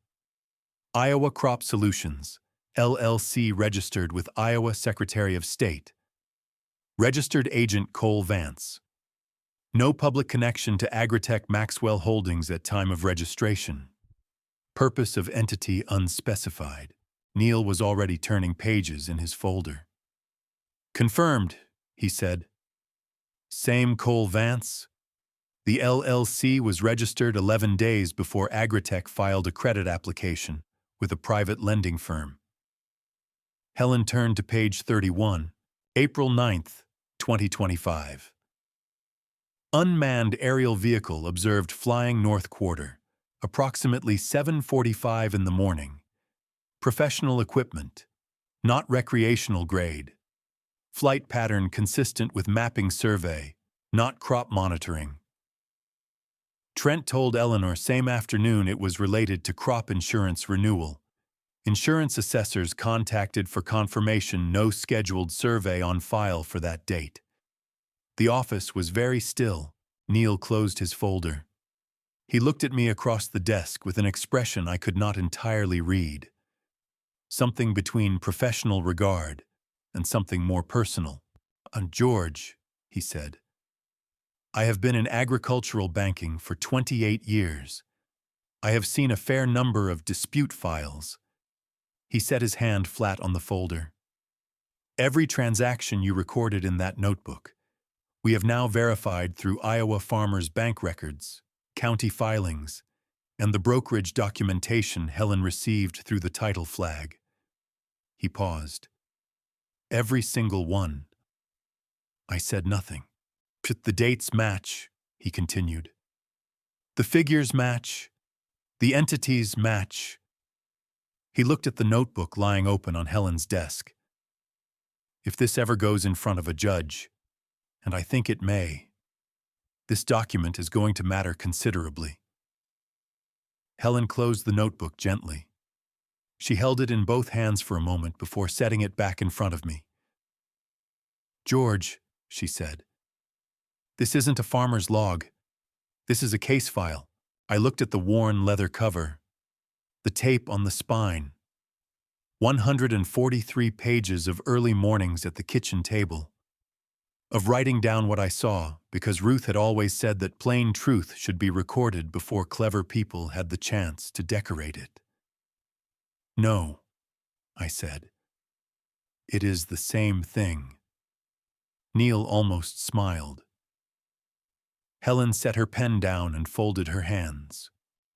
Iowa Crop Solutions, LLC, registered with Iowa Secretary of State. Registered agent Cole Vance. No public connection to Agritech Maxwell Holdings at time of registration. Purpose of entity unspecified. Neil was already turning pages in his folder. "Confirmed," he said. "Same Cole Vance?" The LLC was registered 11 days before Agritech filed a credit application with a private lending firm. Helen turned to page 31, April 9th, 2025. Unmanned aerial vehicle observed flying north quarter, approximately 7:45 in the morning. Professional equipment, not recreational grade. Flight pattern consistent with mapping survey, not crop monitoring. Trent told Eleanor same afternoon it was related to crop insurance renewal. Insurance assessors contacted for confirmation, no scheduled survey on file for that date. The office was very still. Neil closed his folder. He looked at me across the desk with an expression I could not entirely read. Something between professional regard and something more personal. "George," he said, "I have been in agricultural banking for 28 years. I have seen a fair number of dispute files." He set his hand flat on the folder. "Every transaction you recorded in that notebook, we have now verified through Iowa farmers' bank records, county filings, and the brokerage documentation Helen received through the title flag." He paused. "Every single one." I said nothing. "The dates match," he continued. "The figures match. The entities match." He looked at the notebook lying open on Helen's desk. "If this ever goes in front of a judge, and I think it may, this document is going to matter considerably." Helen closed the notebook gently. She held it in both hands for a moment before setting it back in front of me. "George," she said, "this isn't a farmer's log. This is a case file." I looked at the worn leather cover, the tape on the spine, 143 pages of early mornings at the kitchen table, of writing down what I saw, because Ruth had always said that plain truth should be recorded before clever people had the chance to decorate it. "No," I said. "It is the same thing." Neil almost smiled. Helen set her pen down and folded her hands.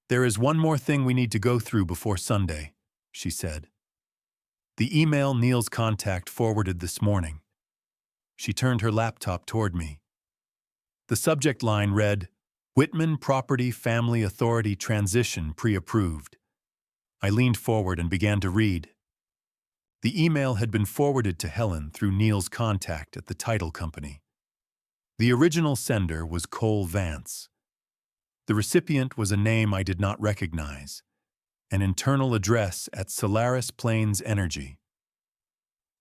"There is one more thing we need to go through before Sunday," she said. "The email Neil's contact forwarded this morning. She turned her laptop toward me. The subject line read, Whitman Property Family Authority Transition Pre-Approved. I leaned forward and began to read. The email had been forwarded to Helen through Neil's contact at the title company. The original sender was Cole Vance. The recipient was a name I did not recognize, an internal address at Solaris Plains Energy.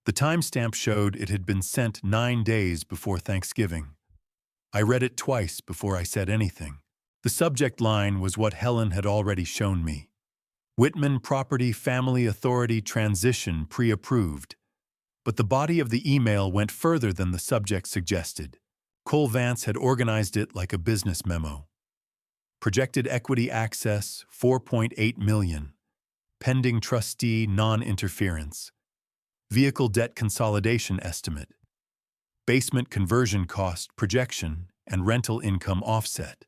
The timestamp showed it had been sent 9 days before Thanksgiving. I read it twice before I said anything. The subject line was what Helen had already shown me. Whitman Property Family Authority Transition Pre-Approved. But the body of the email went further than the subject suggested. Cole Vance had organized it like a business memo. Projected equity access, $4.8 million. Pending trustee non-interference. Vehicle debt consolidation estimate. Basement conversion cost projection and rental income offset.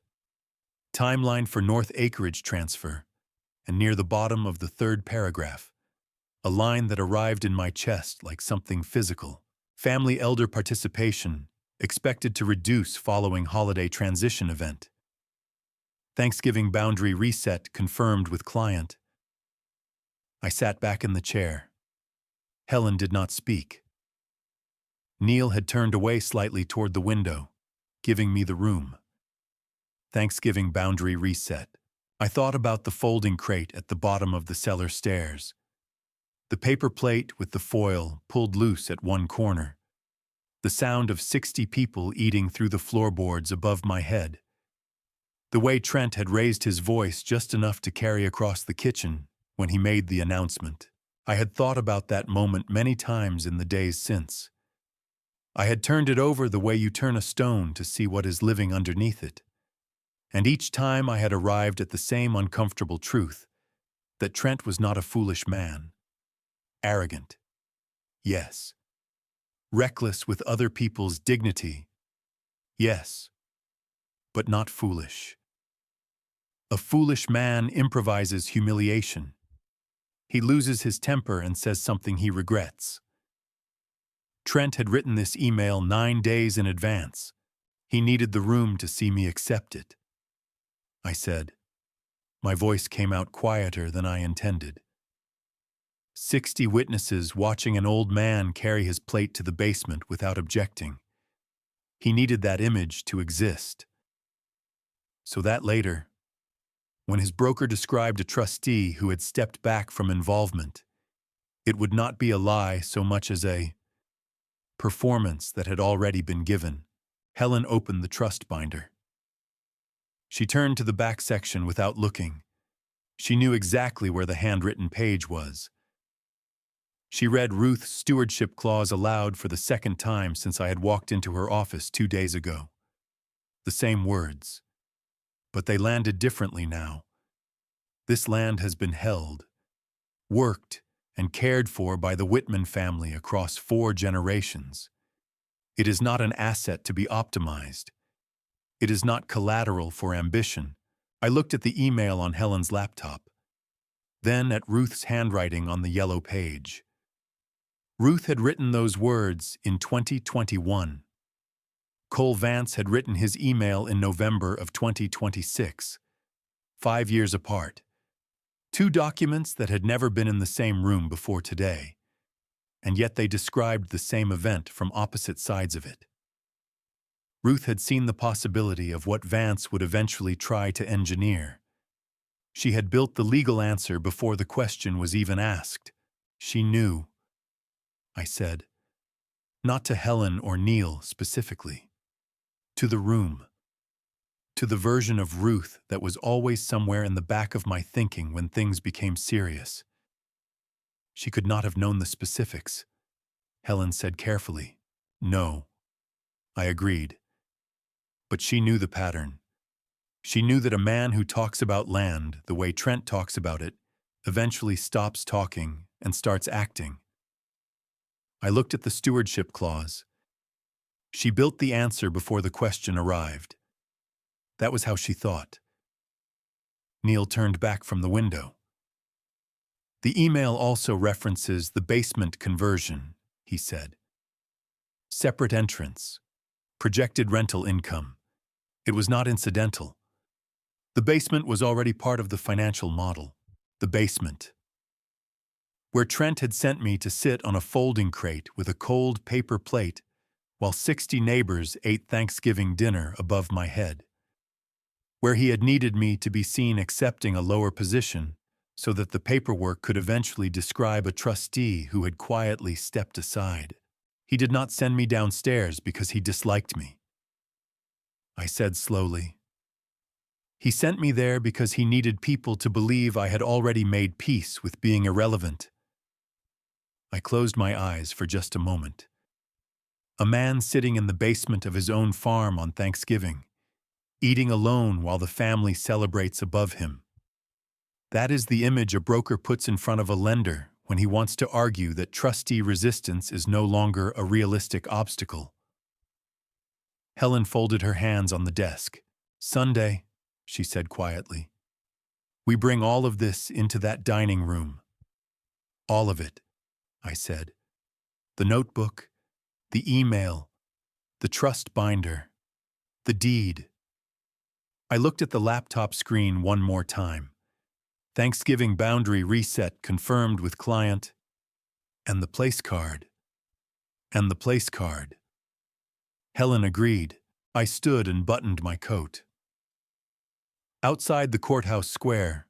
Timeline for North acreage transfer. And near the bottom of the third paragraph, a line that arrived in my chest like something physical. Family elder participation expected to reduce following holiday transition event. Thanksgiving boundary reset confirmed with client. I sat back in the chair. Helen did not speak. Neil had turned away slightly toward the window, giving me the room. Thanksgiving boundary reset. I thought about the folding crate at the bottom of the cellar stairs. The paper plate with the foil pulled loose at one corner. The sound of 60 people eating through the floorboards above my head. The way Trent had raised his voice just enough to carry across the kitchen when he made the announcement. I had thought about that moment many times in the days since. I had turned it over the way you turn a stone to see what is living underneath it. And each time I had arrived at the same uncomfortable truth, that Trent was not a foolish man. Arrogant. Yes. Reckless with other people's dignity. Yes. But not foolish. A foolish man improvises humiliation. He loses his temper and says something he regrets. Trent had written this email 9 days in advance. He needed the room to see me accept it. I said. My voice came out quieter than I intended. 60 witnesses watching an old man carry his plate to the basement without objecting. He needed that image to exist. So that later, when his broker described a trustee who had stepped back from involvement, it would not be a lie so much as a performance that had already been given. Helen opened the trust binder. She turned to the back section without looking. She knew exactly where the handwritten page was. She read Ruth's stewardship clause aloud for the second time since I had walked into her office 2 days ago. The same words. But they landed differently now. This land has been held, worked, and cared for by the Whitman family across 4 generations. It is not an asset to be optimized. It is not collateral for ambition. I looked at the email on Helen's laptop, then at Ruth's handwriting on the yellow page. Ruth had written those words in 2021. Cole Vance had written his email in November of 2026, 5 years apart. 2 documents that had never been in the same room before today, and yet they described the same event from opposite sides of it. Ruth had seen the possibility of what Vance would eventually try to engineer. She had built the legal answer before the question was even asked. She knew. I said, not to Helen or Neil specifically, to the room, to the version of Ruth that was always somewhere in the back of my thinking when things became serious. She could not have known the specifics. Helen said carefully, no. I agreed. But she knew the pattern. She knew that a man who talks about land the way Trent talks about it eventually stops talking and starts acting. I looked at the stewardship clause. She built the answer before the question arrived. That was how she thought. Neil turned back from the window. The email also references the basement conversion, he said. Separate entrance. Projected rental income. It was not incidental. The basement was already part of the financial model. The basement, where Trent had sent me to sit on a folding crate with a cold paper plate while 60 neighbors ate Thanksgiving dinner above my head. Where he had needed me to be seen accepting a lower position so that the paperwork could eventually describe a trustee who had quietly stepped aside. He did not send me downstairs because he disliked me, I said slowly. He sent me there because he needed people to believe I had already made peace with being irrelevant. I closed my eyes for just a moment. A man sitting in the basement of his own farm on Thanksgiving, eating alone while the family celebrates above him. That is the image a broker puts in front of a lender when he wants to argue that trustee resistance is no longer a realistic obstacle. Helen folded her hands on the desk. Sunday, she said quietly. We bring all of this into that dining room. All of it, I said. The notebook, the email, the trust binder, the deed. I looked at the laptop screen one more time. Thanksgiving boundary reset confirmed with client, and the place card. And the place card. Helen agreed. I stood and buttoned my coat. Outside the courthouse square,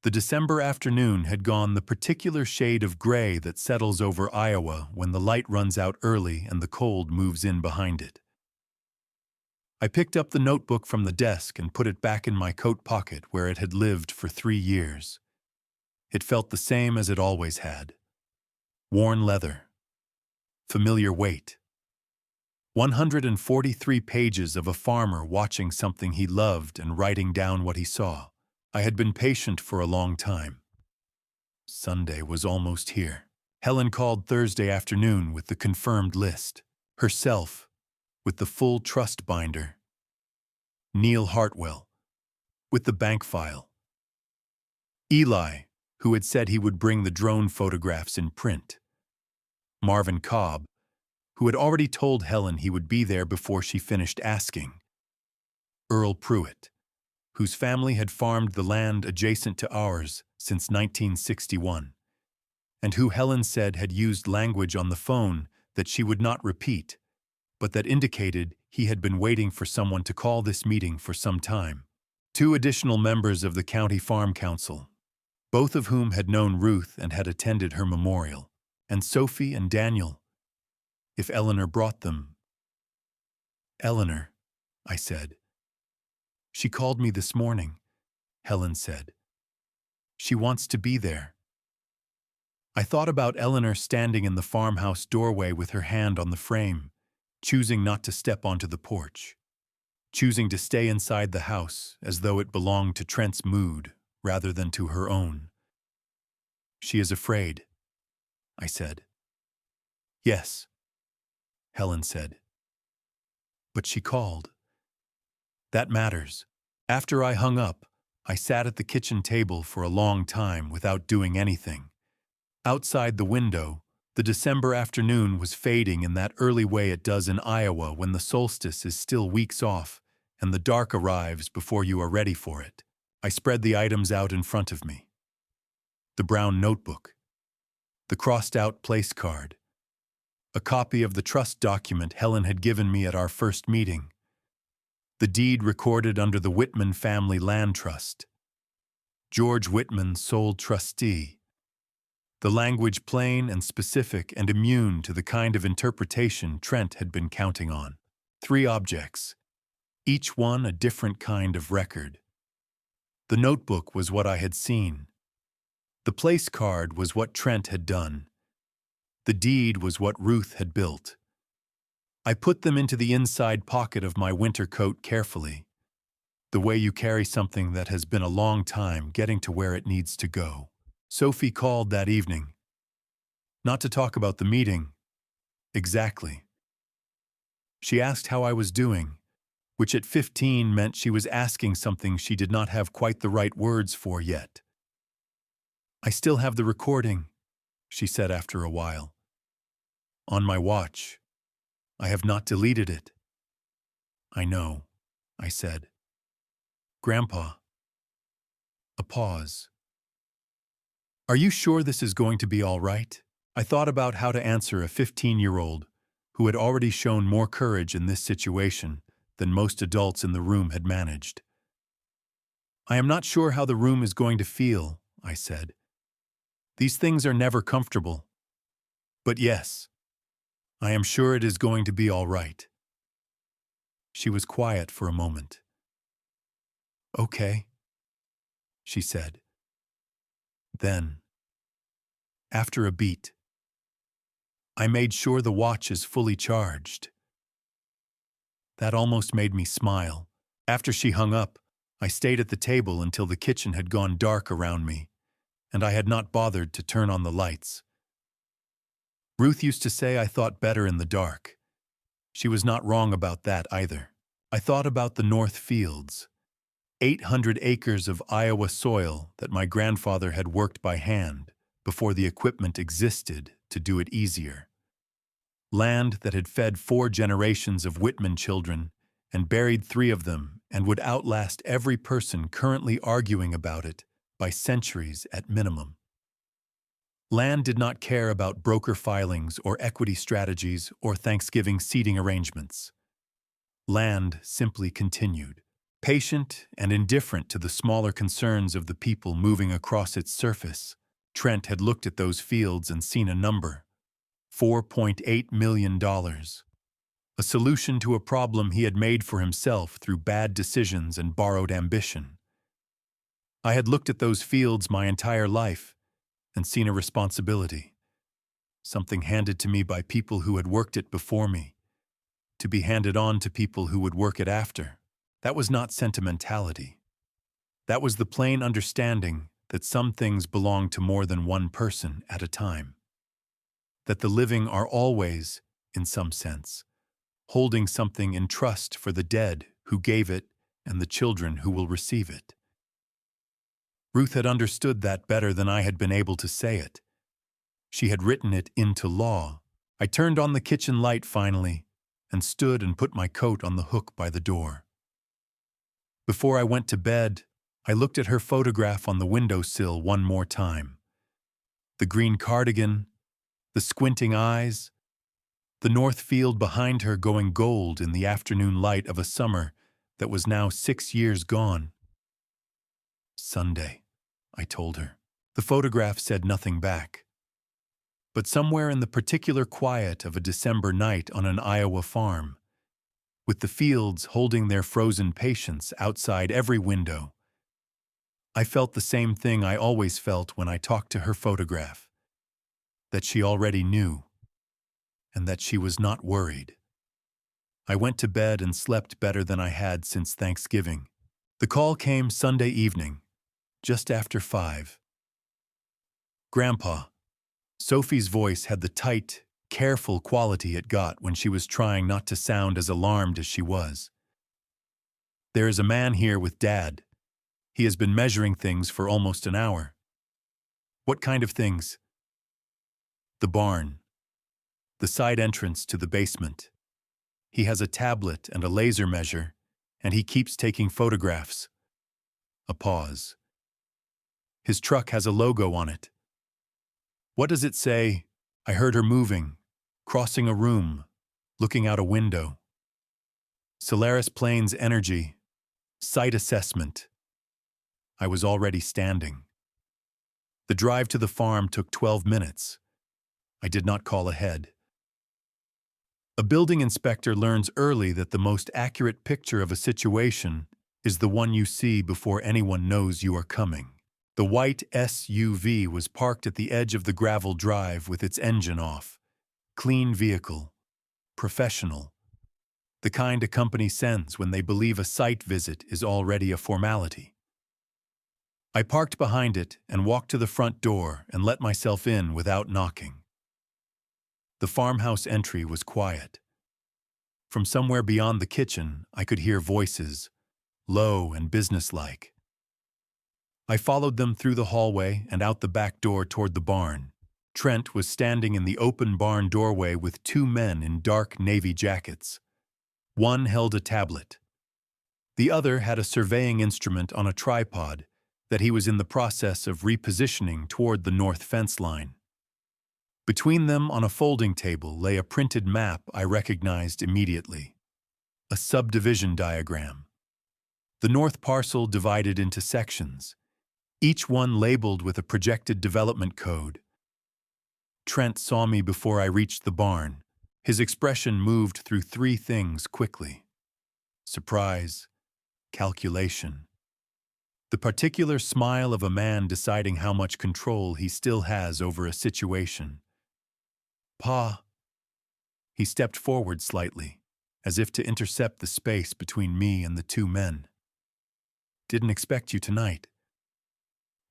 the December afternoon had gone the particular shade of gray that settles over Iowa when the light runs out early and the cold moves in behind it. I picked up the notebook from the desk and put it back in my coat pocket where it had lived for 3 years. It felt the same as it always had. Worn leather. Familiar weight. 143 pages of a farmer watching something he loved and writing down what he saw. I had been patient for a long time. Sunday was almost here. Helen called Thursday afternoon with the confirmed list. Herself, with the full trust binder. Neil Hartwell, with the bank file. Eli, who had said he would bring the drone photographs in print. Marvin Cobb, who had already told Helen he would be there before she finished asking. Earl Pruitt, whose family had farmed the land adjacent to ours since 1961, and who Helen said had used language on the phone that she would not repeat, but that indicated he had been waiting for someone to call this meeting for some time. 2 additional members of the County Farm Council, both of whom had known Ruth and had attended her memorial, and Sophie and Daniel, if Eleanor brought them. Eleanor, I said. She called me this morning, Helen said. She wants to be there. I thought about Eleanor standing in the farmhouse doorway with her hand on the frame, choosing not to step onto the porch, choosing to stay inside the house as though it belonged to Trent's mood rather than to her own. She is afraid, I said. Yes, Helen said. But she called. That matters. After I hung up, I sat at the kitchen table for a long time without doing anything. Outside the window, the December afternoon was fading in that early way it does in Iowa when the solstice is still weeks off and the dark arrives before you are ready for it. I spread the items out in front of me. The brown notebook, the crossed-out place card, a copy of the trust document Helen had given me at our first meeting, the deed recorded under the Whitman family land trust, George Whitman sole trustee, the language plain and specific and immune to the kind of interpretation Trent had been counting on. 3 objects, each one a different kind of record. The notebook was what I had seen. The place card was what Trent had done. The deed was what Ruth had built. I put them into the inside pocket of my winter coat carefully, the way you carry something that has been a long time getting to where it needs to go. Sophie called that evening. Not to talk about the meeting. Exactly. She asked how I was doing, which at 15 meant she was asking something she did not have quite the right words for yet. I still have the recording, she said after a while. On my watch. I have not deleted it. I know, I said. Grandpa. A pause. Are you sure this is going to be all right? I thought about how to answer a 15-year-old who had already shown more courage in this situation than most adults in the room had managed. I am not sure how the room is going to feel, I said. These things are never comfortable. But yes, I am sure it is going to be all right. She was quiet for a moment. Okay, she said. Then, after a beat, I made sure the watch is fully charged. That almost made me smile. After she hung up, I stayed at the table until the kitchen had gone dark around me, and I had not bothered to turn on the lights. Ruth used to say I thought better in the dark. She was not wrong about that either. I thought about the North Fields, 800 acres of Iowa soil that my grandfather had worked by hand before the equipment existed to do it easier. Land that had fed 4 generations of Whitman children and buried 3 of them and would outlast every person currently arguing about it by centuries at minimum. Land did not care about broker filings or equity strategies or Thanksgiving seating arrangements. Land simply continued, patient and indifferent to the smaller concerns of the people moving across its surface. Trent had looked at those fields and seen a number: $4.8 million. A solution to a problem he had made for himself through bad decisions and borrowed ambition. I had looked at those fields my entire life and seen a responsibility, something handed to me by people who had worked it before me, to be handed on to people who would work it after. That was not sentimentality. That was the plain understanding that some things belong to more than one person at a time. That the living are always, in some sense, holding something in trust for the dead who gave it and the children who will receive it. Ruth had understood that better than I had been able to say it. She had written it into law. I turned on the kitchen light finally and stood and put my coat on the hook by the door. Before I went to bed, I looked at her photograph on the windowsill one more time. The green cardigan, the squinting eyes, the north field behind her going gold in the afternoon light of a summer that was now 6 years gone. Sunday, I told her. The photograph said nothing back. But somewhere in the particular quiet of a December night on an Iowa farm, with the fields holding their frozen patience outside every window, I felt the same thing I always felt when I talked to her photograph, that she already knew, and that she was not worried. I went to bed and slept better than I had since Thanksgiving. The call came Sunday evening, just after 5. Grandpa. Sophie's voice had the tight, careful quality it got when she was trying not to sound as alarmed as she was. There is a man here with Dad. He has been measuring things for almost an hour. What kind of things? The barn. The side entrance to the basement. He has a tablet and a laser measure, and he keeps taking photographs. A pause. His truck has a logo on it. What does it say? I heard her moving, crossing a room, looking out a window. Solaris Plains Energy, site assessment. I was already standing. The drive to the farm took 12 minutes. I did not call ahead. A building inspector learns early that the most accurate picture of a situation is the one you see before anyone knows you are coming. The white SUV was parked at the edge of the gravel drive with its engine off. Clean vehicle. Professional. The kind a company sends when they believe a site visit is already a formality. I parked behind it and walked to the front door and let myself in without knocking. The farmhouse entry was quiet. From somewhere beyond the kitchen, I could hear voices, low and businesslike. I followed them through the hallway and out the back door toward the barn. Trent was standing in the open barn doorway with two men in dark navy jackets. One held a tablet. The other had a surveying instrument on a tripod that he was in the process of repositioning toward the north fence line. Between them on a folding table lay a printed map I recognized immediately. A subdivision diagram. The north parcel divided into sections, each one labeled with a projected development code. Trent saw me before I reached the barn. His expression moved through three things quickly: surprise, calculation, the particular smile of a man deciding how much control he still has over a situation. Pa. He stepped forward slightly, as if to intercept the space between me and the two men. Didn't expect you tonight.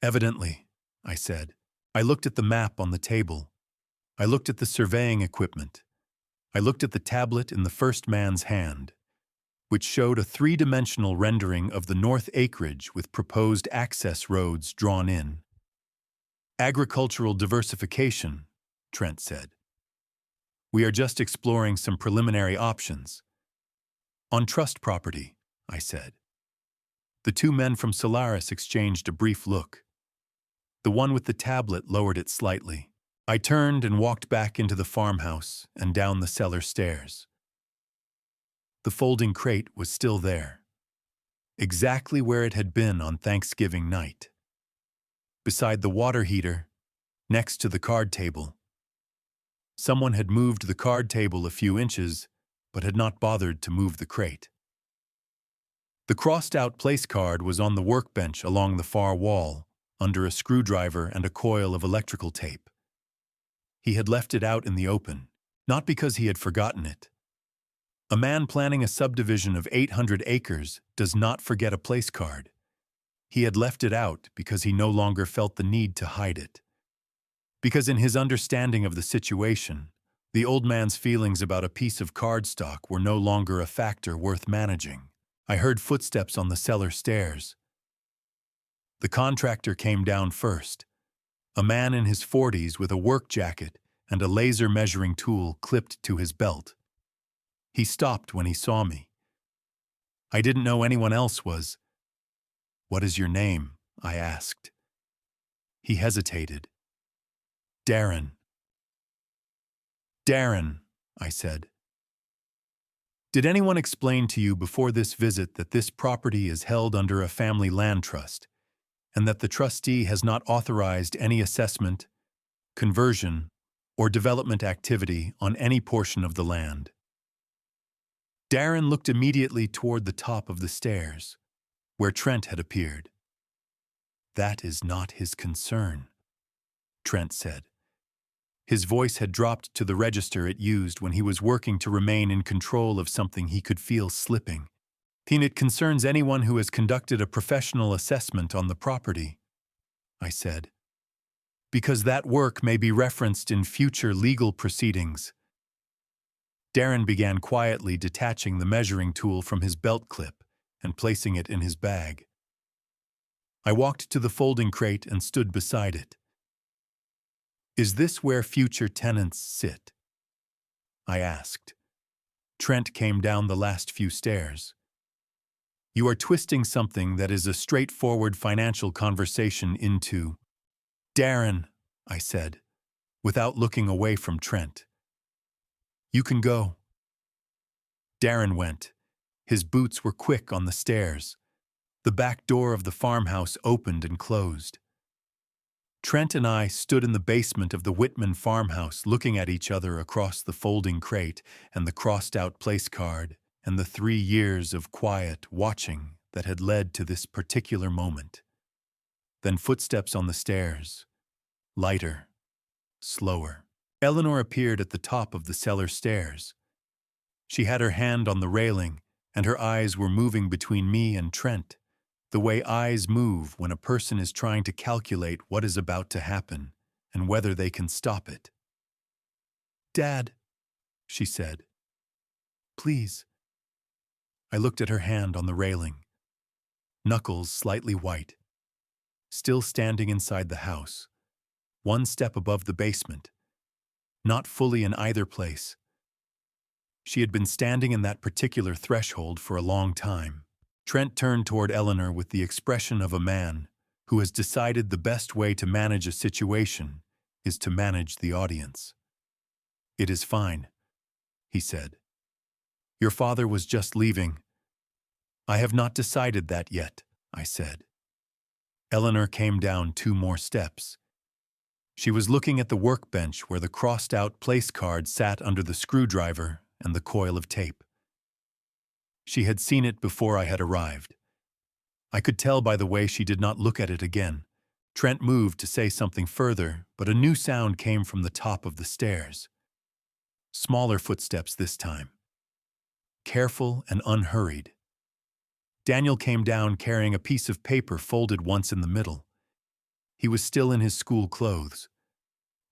Evidently, I said. I looked at the map on the table. I looked at the surveying equipment. I looked at the tablet in the first man's hand, which showed a three-dimensional rendering of the north acreage with proposed access roads drawn in. Agricultural diversification, Trent said. We are just exploring some preliminary options. On trust property, I said. The two men from Solaris exchanged a brief look. The one with the tablet lowered it slightly. I turned and walked back into the farmhouse and down the cellar stairs. The folding crate was still there, exactly where it had been on Thanksgiving night. Beside the water heater, next to the card table. Someone had moved the card table a few inches, but had not bothered to move the crate. The crossed-out place card was on the workbench along the far wall, under a screwdriver and a coil of electrical tape. He had left it out in the open, not because he had forgotten it. A man planning a subdivision of 800 acres does not forget a place card. He had left it out because he no longer felt the need to hide it. Because in his understanding of the situation, the old man's feelings about a piece of cardstock were no longer a factor worth managing. I heard footsteps on the cellar stairs. The contractor came down first, a man in his 40s with a work jacket and a laser measuring tool clipped to his belt. He stopped when he saw me. I didn't know anyone else was. "What is your name?" I asked. He hesitated. "Darren." "Darren," I said. "Did anyone explain to you before this visit that this property is held under a family land trust, and that the trustee has not authorized any assessment, conversion, or development activity on any portion of the land?" Darren looked immediately toward the top of the stairs, where Trent had appeared. "That is not his concern," Trent said. His voice had dropped to the register it used when he was working to remain in control of something he could feel slipping. "It concerns anyone who has conducted a professional assessment on the property," I said, "because that work may be referenced in future legal proceedings." Darren began quietly detaching the measuring tool from his belt clip and placing it in his bag. I walked to the folding crate and stood beside it. "Is this where future tenants sit?" I asked. Trent came down the last few stairs. "You are twisting something that is a straightforward financial conversation into—" "Darren," I said, without looking away from Trent. "You can go." Darren went. His boots were quick on the stairs. The back door of the farmhouse opened and closed. Trent and I stood in the basement of the Whitman farmhouse looking at each other across the folding crate and the crossed-out place card and the 3 years of quiet watching that had led to this particular moment. Then footsteps on the stairs, lighter, slower. Eleanor appeared at the top of the cellar stairs. She had her hand on the railing, and her eyes were moving between me and Trent, the way eyes move when a person is trying to calculate what is about to happen and whether they can stop it. "Dad," she said. "Please." I looked at her hand on the railing, knuckles slightly white, still standing inside the house, one step above the basement, not fully in either place. She had been standing in that particular threshold for a long time. Trent turned toward Eleanor with the expression of a man who has decided the best way to manage a situation is to manage the audience. "It is fine," he said. "Your father was just leaving." "I have not decided that yet," I said. Eleanor came down 2 more steps. She was looking at the workbench where the crossed-out place card sat under the screwdriver and the coil of tape. She had seen it before I had arrived. I could tell by the way she did not look at it again. Trent moved to say something further, but a new sound came from the top of the stairs. Smaller footsteps this time. Careful and unhurried. Daniel came down carrying a piece of paper folded once in the middle. He was still in his school clothes,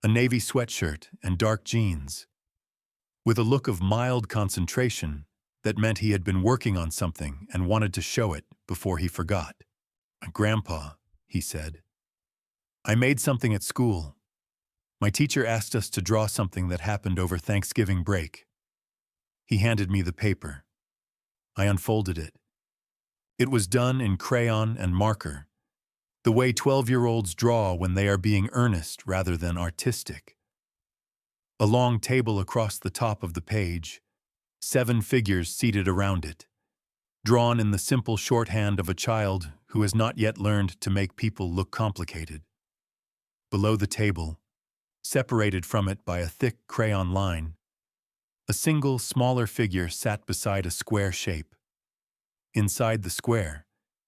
a navy sweatshirt and dark jeans, with a look of mild concentration that meant he had been working on something and wanted to show it before he forgot. "Grandpa," he said, "I made something at school. My teacher asked us to draw something that happened over Thanksgiving break." He handed me the paper. I unfolded it. It was done in crayon and marker, the way 12-year-olds draw when they are being earnest rather than artistic. A long table across the top of the page, 7 figures seated around it, drawn in the simple shorthand of a child who has not yet learned to make people look complicated. Below the table, separated from it by a thick crayon line, a single smaller figure sat beside a square shape. Inside the square,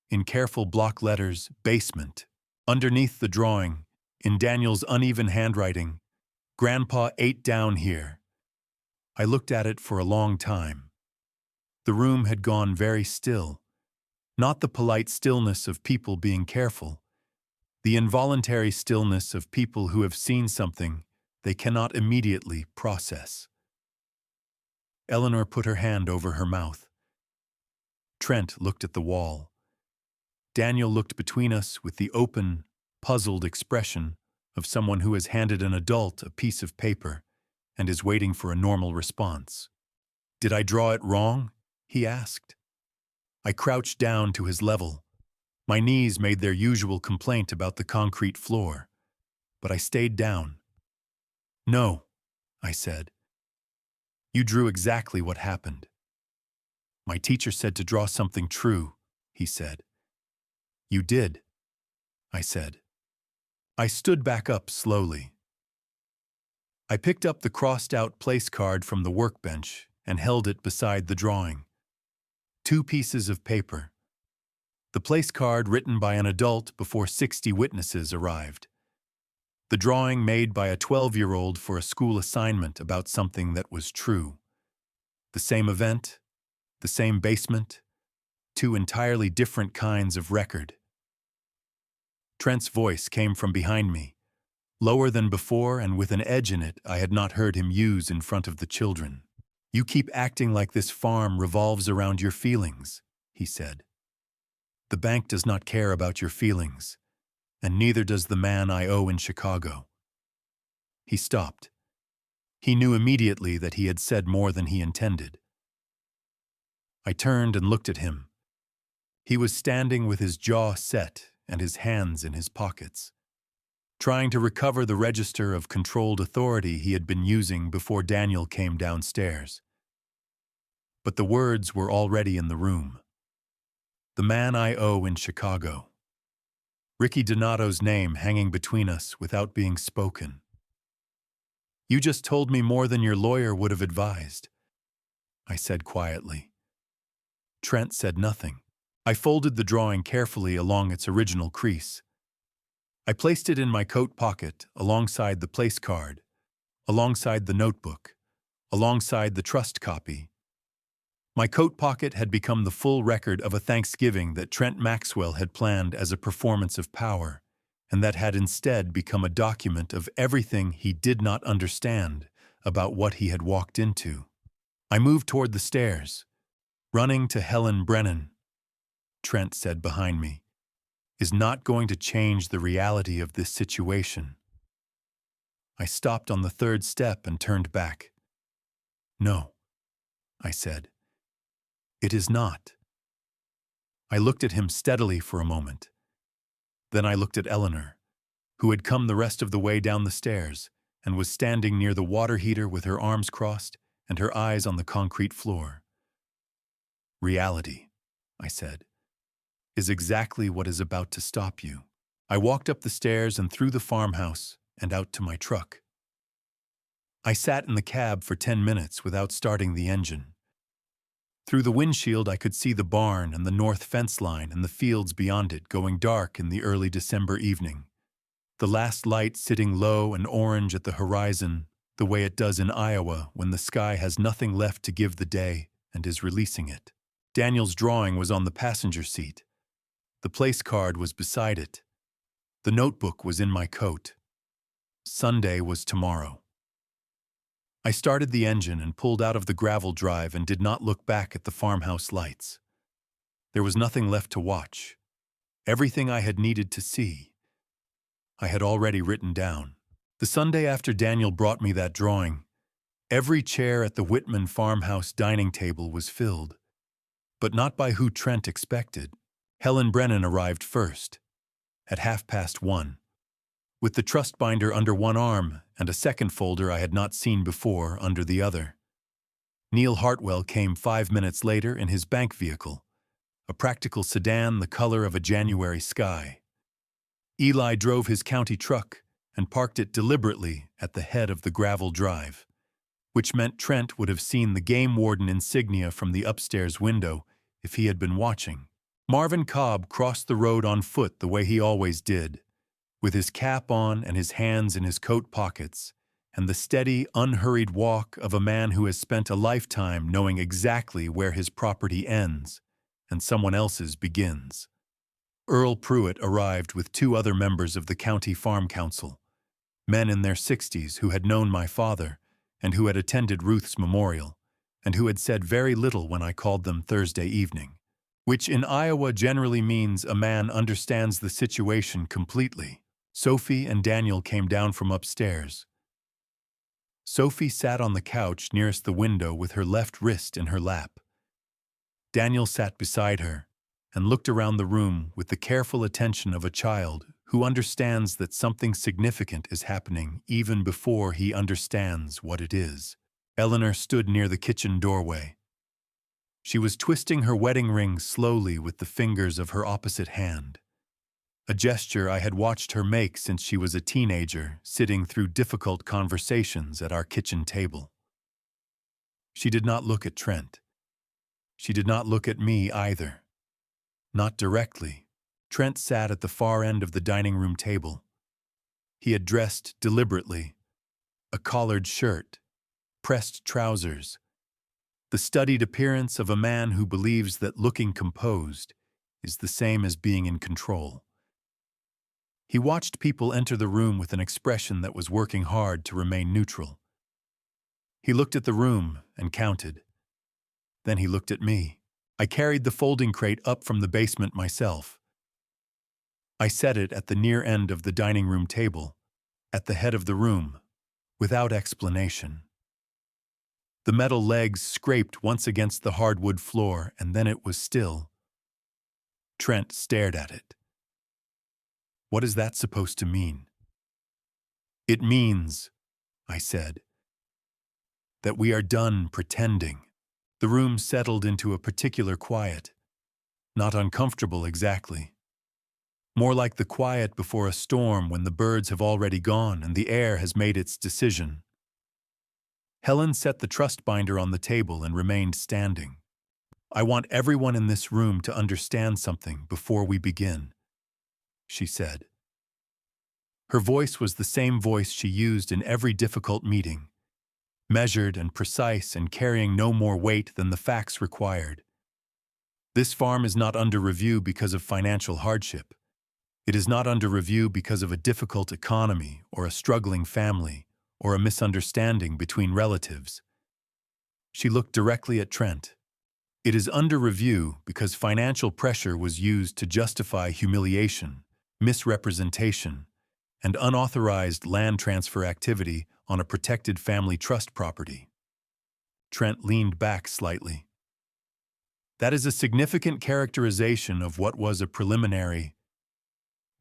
in careful block letters, "Basement." Underneath the drawing, in Daniel's uneven handwriting, "Grandpa ate down here." I looked at it for a long time. The room had gone very still, not the polite stillness of people being careful, the involuntary stillness of people who have seen something they cannot immediately process. Eleanor put her hand over her mouth. Trent looked at the wall. Daniel looked between us with the open, puzzled expression of someone who has handed an adult a piece of paper and is waiting for a normal response. "Did I draw it wrong?" he asked. I crouched down to his level. My knees made their usual complaint about the concrete floor, but I stayed down. "No," I said. "You drew exactly what happened." "My teacher said to draw something true," he said. "You did," I said. I stood back up slowly. I picked up the crossed-out place card from the workbench and held it beside the drawing. 2 pieces of paper. The place card written by an adult before 60 witnesses arrived. The drawing made by a 12-year-old for a school assignment about something that was true. The same event, the same basement, 2 entirely different kinds of record. Trent's voice came from behind me, lower than before and with an edge in it I had not heard him use in front of the children. "You keep acting like this farm revolves around your feelings," he said. "The bank does not care about your feelings, and neither does the man I owe in Chicago." He stopped. He knew immediately that he had said more than he intended. I turned and looked at him. He was standing with his jaw set and his hands in his pockets, trying to recover the register of controlled authority he had been using before Daniel came downstairs. But the words were already in the room. The man I owe in Chicago. Ricky Donato's name hanging between us without being spoken. "You just told me more than your lawyer would have advised," I said quietly. Trent said nothing. I folded the drawing carefully along its original crease. I placed it in my coat pocket alongside the place card, alongside the notebook, alongside the trust copy. My coat pocket had become the full record of a Thanksgiving that Trent Maxwell had planned as a performance of power, and that had instead become a document of everything he did not understand about what he had walked into. I moved toward the stairs, running to Helen Brennan. Trent said behind me, "Is not going to change the reality of this situation." I stopped on the third step and turned back. "No," I said. "It is not." I looked at him steadily for a moment. Then I looked at Eleanor, who had come the rest of the way down the stairs and was standing near the water heater with her arms crossed and her eyes on the concrete floor. "Reality," I said, "is exactly what is about to stop you." I walked up the stairs and through the farmhouse and out to my truck. I sat in the cab for 10 minutes without starting the engine. Through the windshield I could see the barn and the north fence line and the fields beyond it going dark in the early December evening. The last light sitting low and orange at the horizon, the way it does in Iowa when the sky has nothing left to give the day and is releasing it. Daniel's drawing was on the passenger seat. The place card was beside it. The notebook was in my coat. Sunday was tomorrow. I started the engine and pulled out of the gravel drive and did not look back at the farmhouse lights. There was nothing left to watch. Everything I had needed to see, I had already written down. The Sunday after Daniel brought me that drawing, every chair at the Whitman farmhouse dining table was filled, but not by who Trent expected. Helen Brennan arrived first, at 1:30, with the trust binder under one arm and a second folder I had not seen before under the other. Neil Hartwell came 5 minutes later in his bank vehicle, a practical sedan the color of a January sky. Eli drove his county truck and parked it deliberately at the head of the gravel drive, which meant Trent would have seen the game warden insignia from the upstairs window if he had been watching. Marvin Cobb crossed the road on foot the way he always did, with his cap on and his hands in his coat pockets, and the steady, unhurried walk of a man who has spent a lifetime knowing exactly where his property ends and someone else's begins. Earl Pruitt arrived with 2 other members of the county farm council, men in their 60s who had known my father and who had attended Ruth's memorial, and who had said very little when I called them Thursday evening, which in Iowa generally means a man understands the situation completely. Sophie and Daniel came down from upstairs. Sophie sat on the couch nearest the window with her left wrist in her lap. Daniel sat beside her and looked around the room with the careful attention of a child who understands that something significant is happening even before he understands what it is. Eleanor stood near the kitchen doorway. She was twisting her wedding ring slowly with the fingers of her opposite hand, a gesture I had watched her make since she was a teenager, sitting through difficult conversations at our kitchen table. She did not look at Trent. She did not look at me either. Not directly. Trent sat at the far end of the dining room table. He had dressed deliberately, a collared shirt, pressed trousers, the studied appearance of a man who believes that looking composed is the same as being in control. He watched people enter the room with an expression that was working hard to remain neutral. He looked at the room and counted. Then he looked at me. I carried the folding crate up from the basement myself. I set it at the near end of the dining room table, at the head of the room, without explanation. The metal legs scraped once against the hardwood floor, and then it was still. Trent stared at it. What is that supposed to mean? It means, I said, that we are done pretending. The room settled into a particular quiet, not uncomfortable exactly. More like the quiet before a storm when the birds have already gone and the air has made its decision. Helen set the trust binder on the table and remained standing. I want everyone in this room to understand something before we begin, she said. Her voice was the same voice she used in every difficult meeting, measured and precise and carrying no more weight than the facts required. This farm is not under review because of financial hardship. It is not under review because of a difficult economy or a struggling family or a misunderstanding between relatives. She looked directly at Trent. It is under review because financial pressure was used to justify humiliation, misrepresentation, and unauthorized land transfer activity on a protected family trust property. Trent leaned back slightly. That is a significant characterization of what was a preliminary.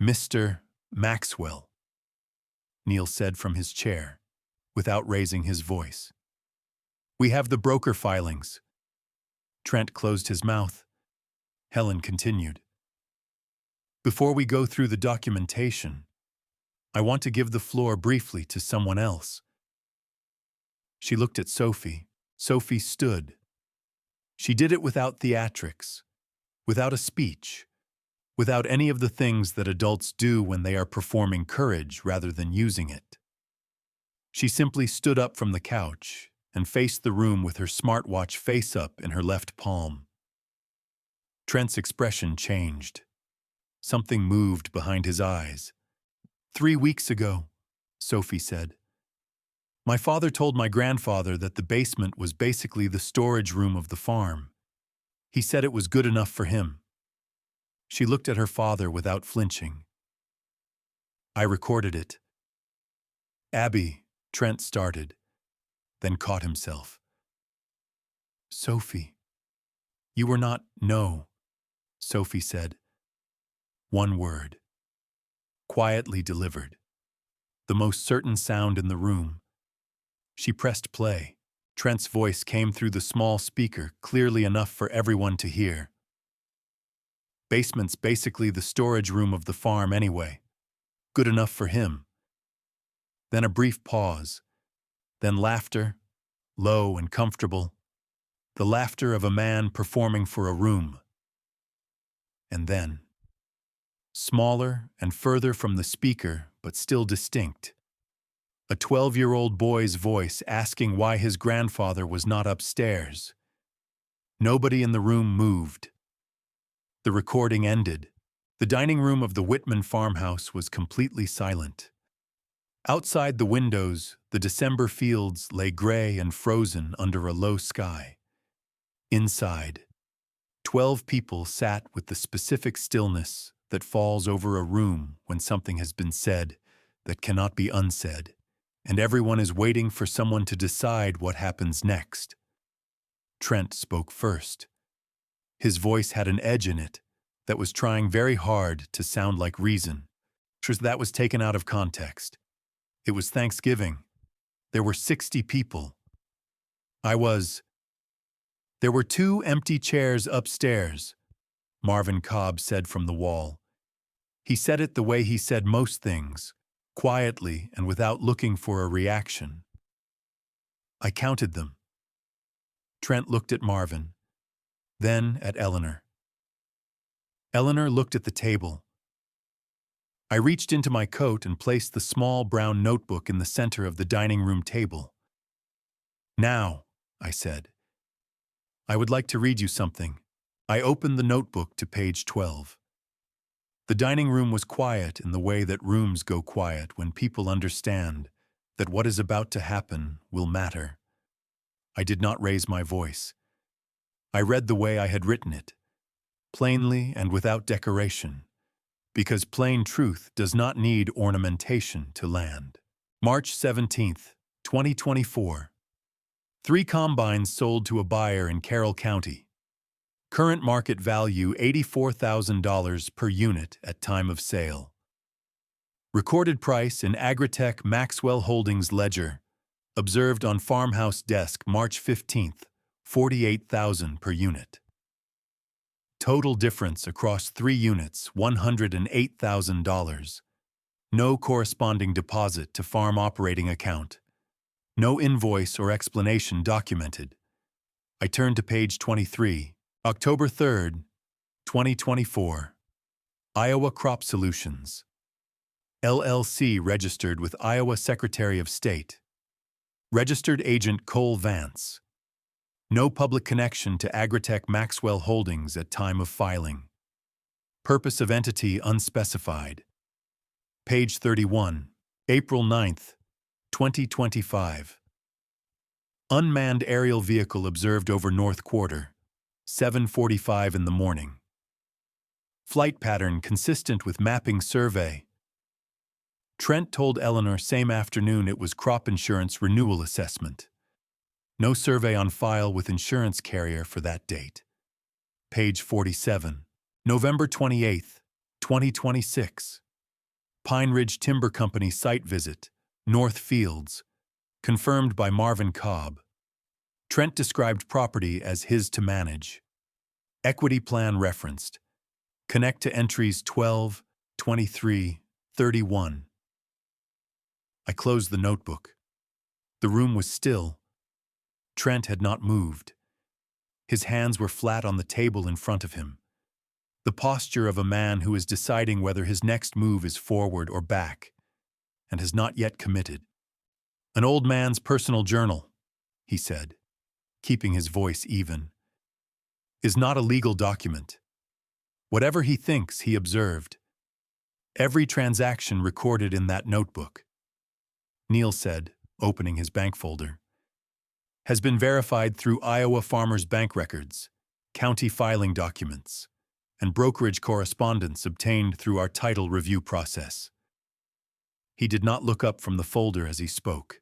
Mr. Maxwell, Neil said from his chair, without raising his voice. We have the broker filings. Trent closed his mouth. Helen continued. Before we go through the documentation, I want to give the floor briefly to someone else. She looked at Sophie. Sophie stood. She did it without theatrics, without a speech, without any of the things that adults do when they are performing courage rather than using it. She simply stood up from the couch and faced the room with her smartwatch face up in her left palm. Trent's expression changed. Something moved behind his eyes. 3 weeks ago, Sophie said, my father told my grandfather that the basement was basically the storage room of the farm. He said it was good enough for him. She looked at her father without flinching. I recorded it. Abby, Trent started, then caught himself. Sophie. You were not. No, Sophie said. One word. Quietly delivered. The most certain sound in the room. She pressed play. Trent's voice came through the small speaker clearly enough for everyone to hear. Basement's basically the storage room of the farm anyway. Good enough for him. Then a brief pause. Then laughter, low and comfortable. The laughter of a man performing for a room. And then, smaller and further from the speaker, but still distinct, a 12-year-old boy's voice asking why his grandfather was not upstairs. Nobody in the room moved. The recording ended. The dining room of the Whitman farmhouse was completely silent. Outside the windows, the December fields lay gray and frozen under a low sky. Inside, 12 people sat with the specific stillness that falls over a room when something has been said that cannot be unsaid, and everyone is waiting for someone to decide what happens next. Trent spoke first. His voice had an edge in it that was trying very hard to sound like reason. That was taken out of context. It was Thanksgiving. There were 60 people. There were 2 empty chairs upstairs, Marvin Cobb said from the wall. He said it the way he said most things, quietly and without looking for a reaction. I counted them. Trent looked at Marvin, then at Eleanor. Eleanor looked at the table. I reached into my coat and placed the small brown notebook in the center of the dining room table. Now, I said, I would like to read you something. I opened the notebook to page 12. The dining room was quiet in the way that rooms go quiet when people understand that what is about to happen will matter. I did not raise my voice. I read the way I had written it, plainly and without decoration, because plain truth does not need ornamentation to land. March 17th, 2024. 3 combines sold to a buyer in Carroll County. Current market value $84,000 per unit at time of sale. Recorded price in Agritech Maxwell Holdings ledger. Observed on farmhouse desk March 15th, $48,000 per unit. Total difference across 3 units, $108,000. No corresponding deposit to farm operating account. No invoice or explanation documented. I turn to page 23. October 3rd, 2024. Iowa Crop Solutions. LLC registered with Iowa Secretary of State. Registered agent Cole Vance. No public connection to Agritech Maxwell Holdings at time of filing. Purpose of entity unspecified. Page 31. April 9th, 2025. Unmanned aerial vehicle observed over North Quarter. 7:45 in the morning. Flight pattern consistent with mapping survey. Trent told Eleanor same afternoon it was crop insurance renewal assessment. No survey on file with insurance carrier for that date. Page 47. November 28th, 2026. Pine Ridge Timber Company site visit, North Fields. Confirmed by Marvin Cobb. Trent described property as his to manage. Equity plan referenced. Connect to entries 12, 23, 31. I closed the notebook. The room was still. Trent had not moved. His hands were flat on the table in front of him. The posture of a man who is deciding whether his next move is forward or back, and has not yet committed. An old man's personal journal, he said, keeping his voice even, is not a legal document. Whatever he thinks, he observed. Every transaction recorded in that notebook, Neil said, opening his bank folder, has been verified through Iowa Farmers Bank records, county filing documents, and brokerage correspondence obtained through our title review process. He did not look up from the folder as he spoke.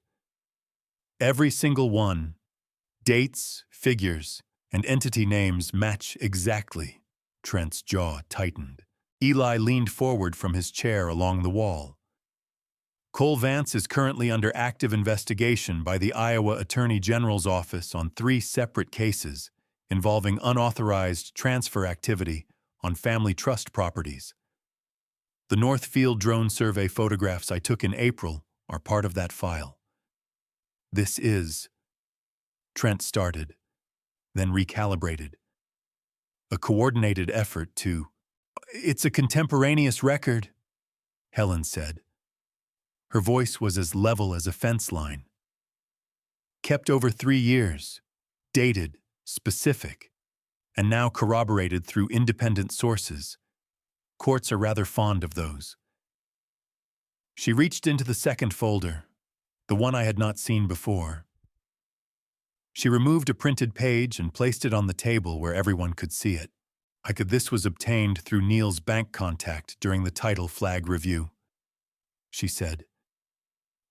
Every single one, dates, figures, and entity names match exactly. Trent's jaw tightened. Eli leaned forward from his chair along the wall. Cole Vance is currently under active investigation by the Iowa Attorney General's office on 3 separate cases involving unauthorized transfer activity on family trust properties. The Northfield drone survey photographs I took in April are part of that file. This is, Trent started, then recalibrated. A coordinated effort to, it's a contemporaneous record, Helen said. Her voice was as level as a fence line. Kept over 3 years, dated, specific, and now corroborated through independent sources. Courts are rather fond of those. She reached into the second folder, the one I had not seen before. She removed a printed page and placed it on the table where everyone could see it. This was obtained through Neil's bank contact during the title flag review, she said.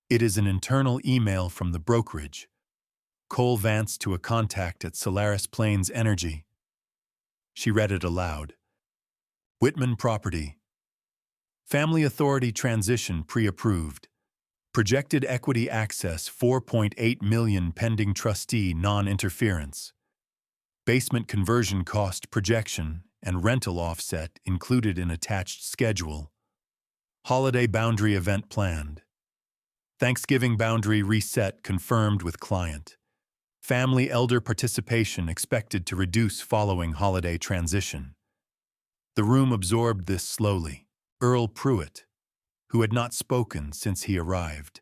It is an internal email from the brokerage. Cole Vance to a contact at Solaris Plains Energy. She read it aloud. Whitman Property. Family Authority Transition Pre-Approved. Projected Equity Access 4.8 million pending trustee non-interference. Basement conversion cost projection and rental offset included in attached schedule. Holiday boundary event planned. Thanksgiving boundary reset confirmed with client. Family elder participation expected to reduce following holiday transition. The room absorbed this slowly. Earl Pruitt, who had not spoken since he arrived,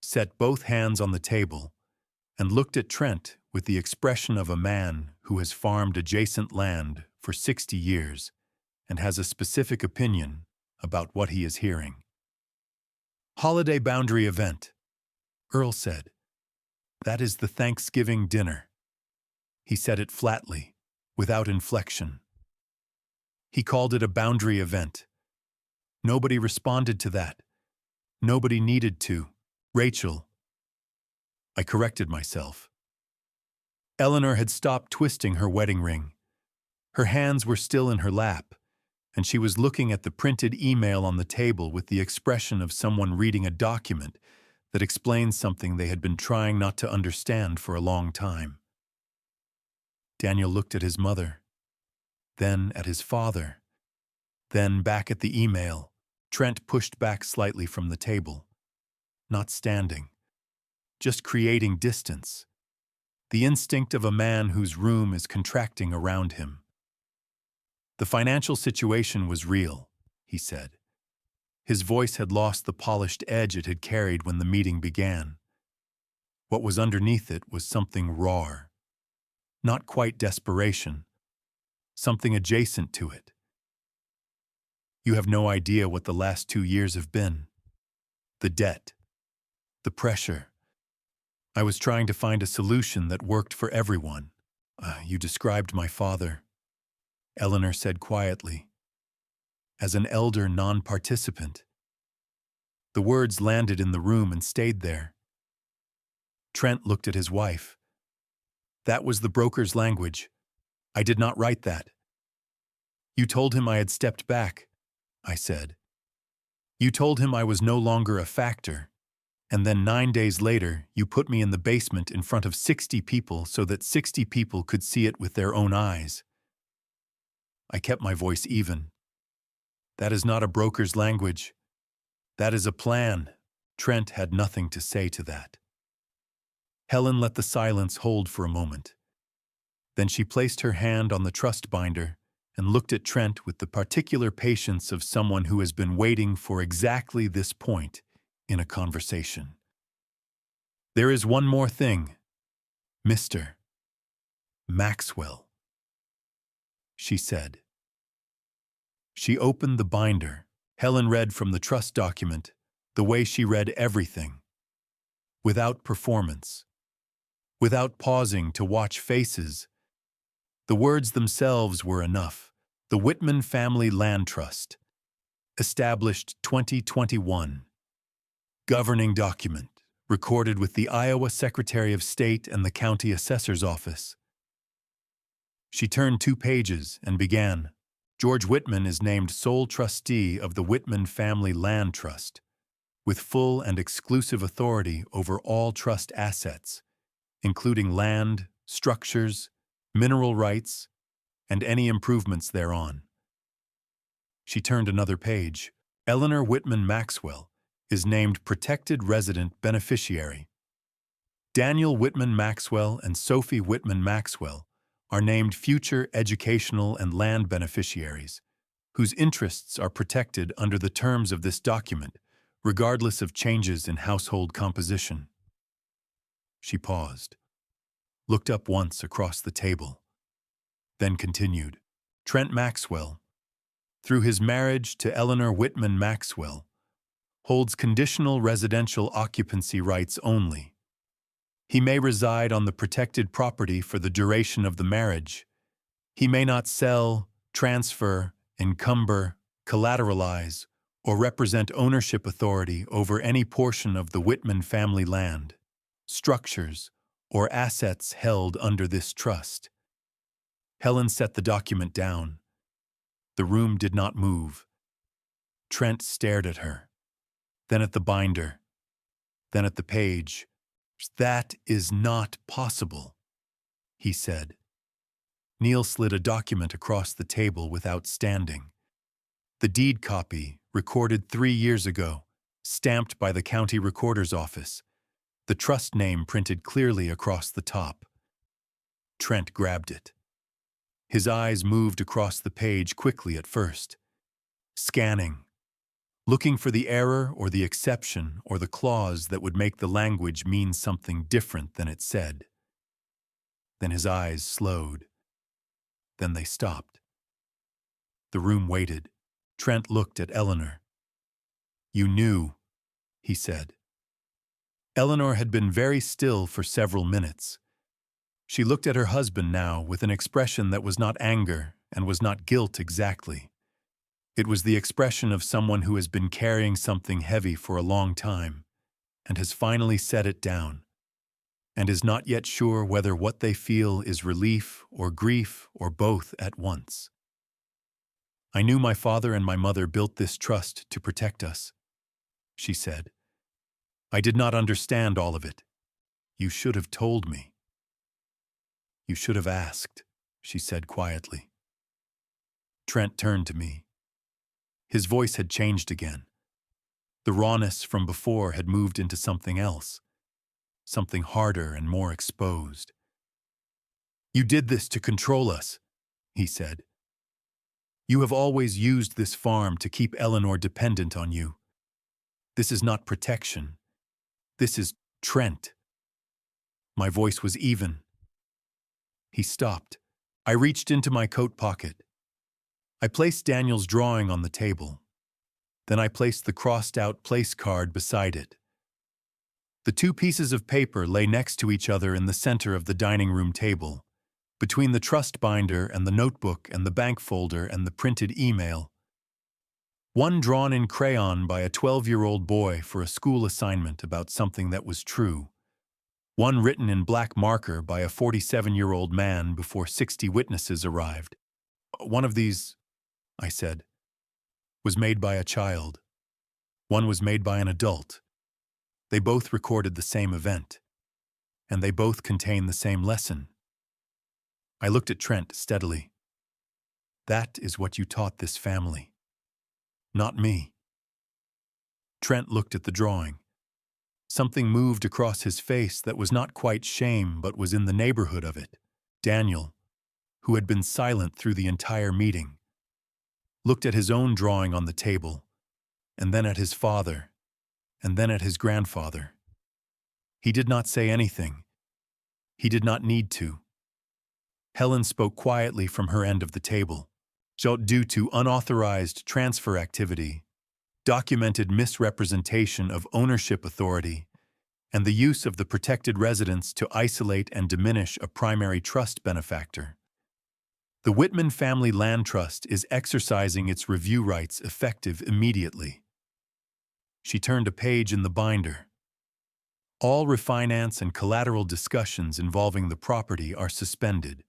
set both hands on the table and looked at Trent with the expression of a man who has farmed adjacent land for 60 years and has a specific opinion about what he is hearing. Holiday boundary event, Earl said. That is the Thanksgiving dinner. He said it flatly, without inflection. He called it a boundary event. Nobody responded to that. Nobody needed to. Rachel. I corrected myself. Eleanor had stopped twisting her wedding ring. Her hands were still in her lap, and she was looking at the printed email on the table with the expression of someone reading a document that explains something they had been trying not to understand for a long time. Daniel looked at his mother, then at his father, then back at the email. Trent pushed back slightly from the table. Not standing, just creating distance. The instinct of a man whose room is contracting around him. The financial situation was real, he said. His voice had lost the polished edge it had carried when the meeting began. What was underneath it was something raw. Not quite desperation. Something adjacent to it. You have no idea what the last 2 years have been. The debt. The pressure. I was trying to find a solution that worked for everyone. You described my father, Eleanor said quietly, as an elder non-participant. The words landed in the room and stayed there. Trent looked at his wife. That was the broker's language. I did not write that. You told him I had stepped back, I said. You told him I was no longer a factor. And then 9 days later, you put me in the basement in front of 60 people so that 60 people could see it with their own eyes. I kept my voice even. That is not a broker's language. That is a plan. Trent had nothing to say to that. Helen let the silence hold for a moment. Then she placed her hand on the trust binder and looked at Trent with the particular patience of someone who has been waiting for exactly this point in a conversation. There is one more thing, Mr. Maxwell, she said. She opened the binder. Helen read from the trust document the way she read everything, without performance, without pausing to watch faces. The words themselves were enough. The Whitman Family Land Trust, established 2021. Governing document, recorded with the Iowa Secretary of State and the County Assessor's Office. She turned 2 pages and began. George Whitman is named sole trustee of the Whitman Family Land Trust, with full and exclusive authority over all trust assets, including land, structures, mineral rights, and any improvements thereon. She turned another page. Eleanor Whitman Maxwell is named protected resident beneficiary. Daniel Whitman Maxwell and Sophie Whitman Maxwell are named future educational and land beneficiaries, whose interests are protected under the terms of this document, regardless of changes in household composition. She paused, looked up once across the table, then continued. Trent Maxwell, through his marriage to Eleanor Whitman Maxwell, holds conditional residential occupancy rights only. He may reside on the protected property for the duration of the marriage. He may not sell, transfer, encumber, collateralize, or represent ownership authority over any portion of the Whitman family land, structures, or assets held under this trust. Helen set the document down. The room did not move. Trent stared at her, then at the binder, then at the page. That is not possible, he said. Neil slid a document across the table without standing. The deed copy, recorded 3 years ago, stamped by the county recorder's office, the trust name printed clearly across the top. Trent grabbed it. His eyes moved across the page quickly at first, scanning, looking for the error or the exception or the clause that would make the language mean something different than it said. Then his eyes slowed. Then they stopped. The room waited. Trent looked at Eleanor. You knew, he said. Eleanor had been very still for several minutes. She looked at her husband now with an expression that was not anger and was not guilt exactly. It was the expression of someone who has been carrying something heavy for a long time and has finally set it down, and is not yet sure whether what they feel is relief or grief or both at once. I knew my father and my mother built this trust to protect us, she said. I did not understand all of it. You should have told me. You should have asked, she said quietly. Trent turned to me. His voice had changed again. The rawness from before had moved into something else, something harder and more exposed. You did this to control us, he said. You have always used this farm to keep Eleanor dependent on you. This is not protection. This is Trent. My voice was even. He stopped. I reached into my coat pocket. I placed Daniel's drawing on the table. Then I placed the crossed-out place card beside it. The 2 pieces of paper lay next to each other in the center of the dining room table, between the trust binder and the notebook and the bank folder and the printed email. One drawn in crayon by a 12-year-old boy for a school assignment about something that was true. One written in black marker by a 47-year-old man before 60 witnesses arrived. One of these, I said, was made by a child. One was made by an adult. They both recorded the same event, and they both contain the same lesson. I looked at Trent steadily. That is what you taught this family. Not me. Trent looked at the drawing. Something moved across his face that was not quite shame but was in the neighborhood of it. Daniel, who had been silent through the entire meeting, looked at his own drawing on the table, and then at his father, and then at his grandfather. He did not say anything. He did not need to. Helen spoke quietly from her end of the table. Due to unauthorized transfer activity, documented misrepresentation of ownership authority, and the use of the protected residence to isolate and diminish a primary trust benefactor, the Whitman Family Land Trust is exercising its review rights effective immediately. She turned a page in the binder. All refinance and collateral discussions involving the property are suspended.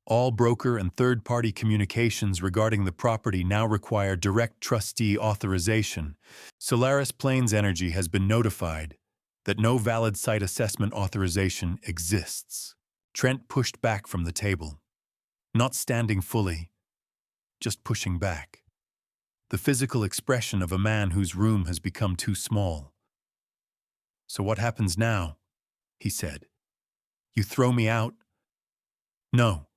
All broker and third-party communications regarding the property now require direct trustee authorization. Solaris Plains Energy has been notified that no valid site assessment authorization exists. Trent pushed back from the table. Not standing fully, just pushing back. The physical expression of a man whose room has become too small. So what happens now? He said. You throw me out? No,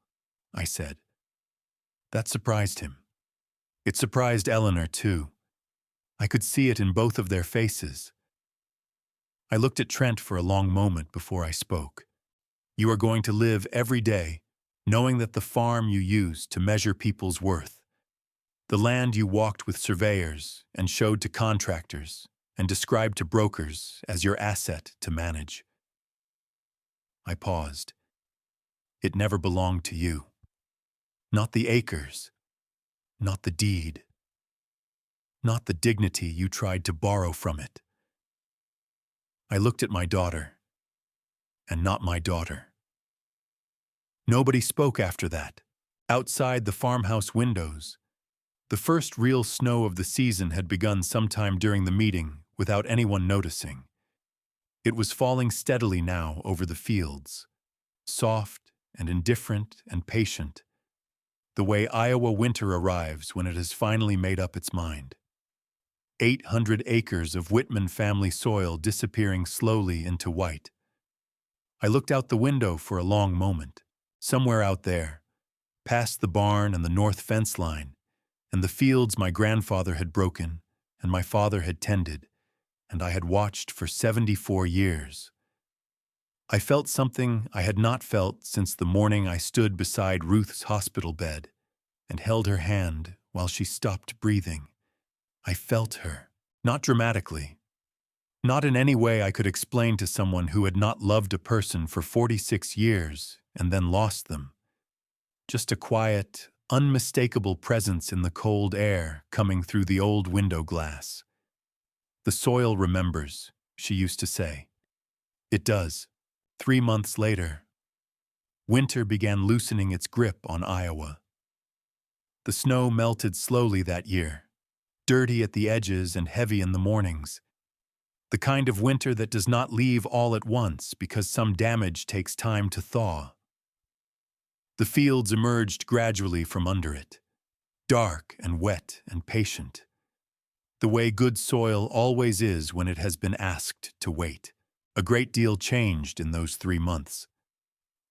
I said. That surprised him. It surprised Eleanor, too. I could see it in both of their faces. I looked at Trent for a long moment before I spoke. You are going to live every day knowing that the farm you used to measure people's worth, the land you walked with surveyors and showed to contractors and described to brokers as your asset to manage. I paused. It never belonged to you. Not the acres, not the deed, not the dignity you tried to borrow from it. I looked at my daughter, and not my daughter. Nobody spoke after that. Outside the farmhouse windows, the first real snow of the season had begun sometime during the meeting without anyone noticing. It was falling steadily now over the fields, soft and indifferent and patient, the way Iowa winter arrives when it has finally made up its mind. 800 acres of Whitman family soil disappearing slowly into white. I looked out the window for a long moment. Somewhere out there, past the barn and the north fence line, and the fields my grandfather had broken and my father had tended, and I had watched for 74 years. I felt something I had not felt since the morning I stood beside Ruth's hospital bed and held her hand while she stopped breathing. I felt her, not dramatically, not in any way I could explain to someone who had not loved a person for 46 years and then lost them. Just a quiet, unmistakable presence in the cold air coming through the old window glass. The soil remembers, she used to say. It does. 3 months later, winter began loosening its grip on Iowa. The snow melted slowly that year, dirty at the edges and heavy in the mornings. The kind of winter that does not leave all at once because some damage takes time to thaw. The fields emerged gradually from under it, dark and wet and patient, the way good soil always is when it has been asked to wait. A great deal changed in those 3 months.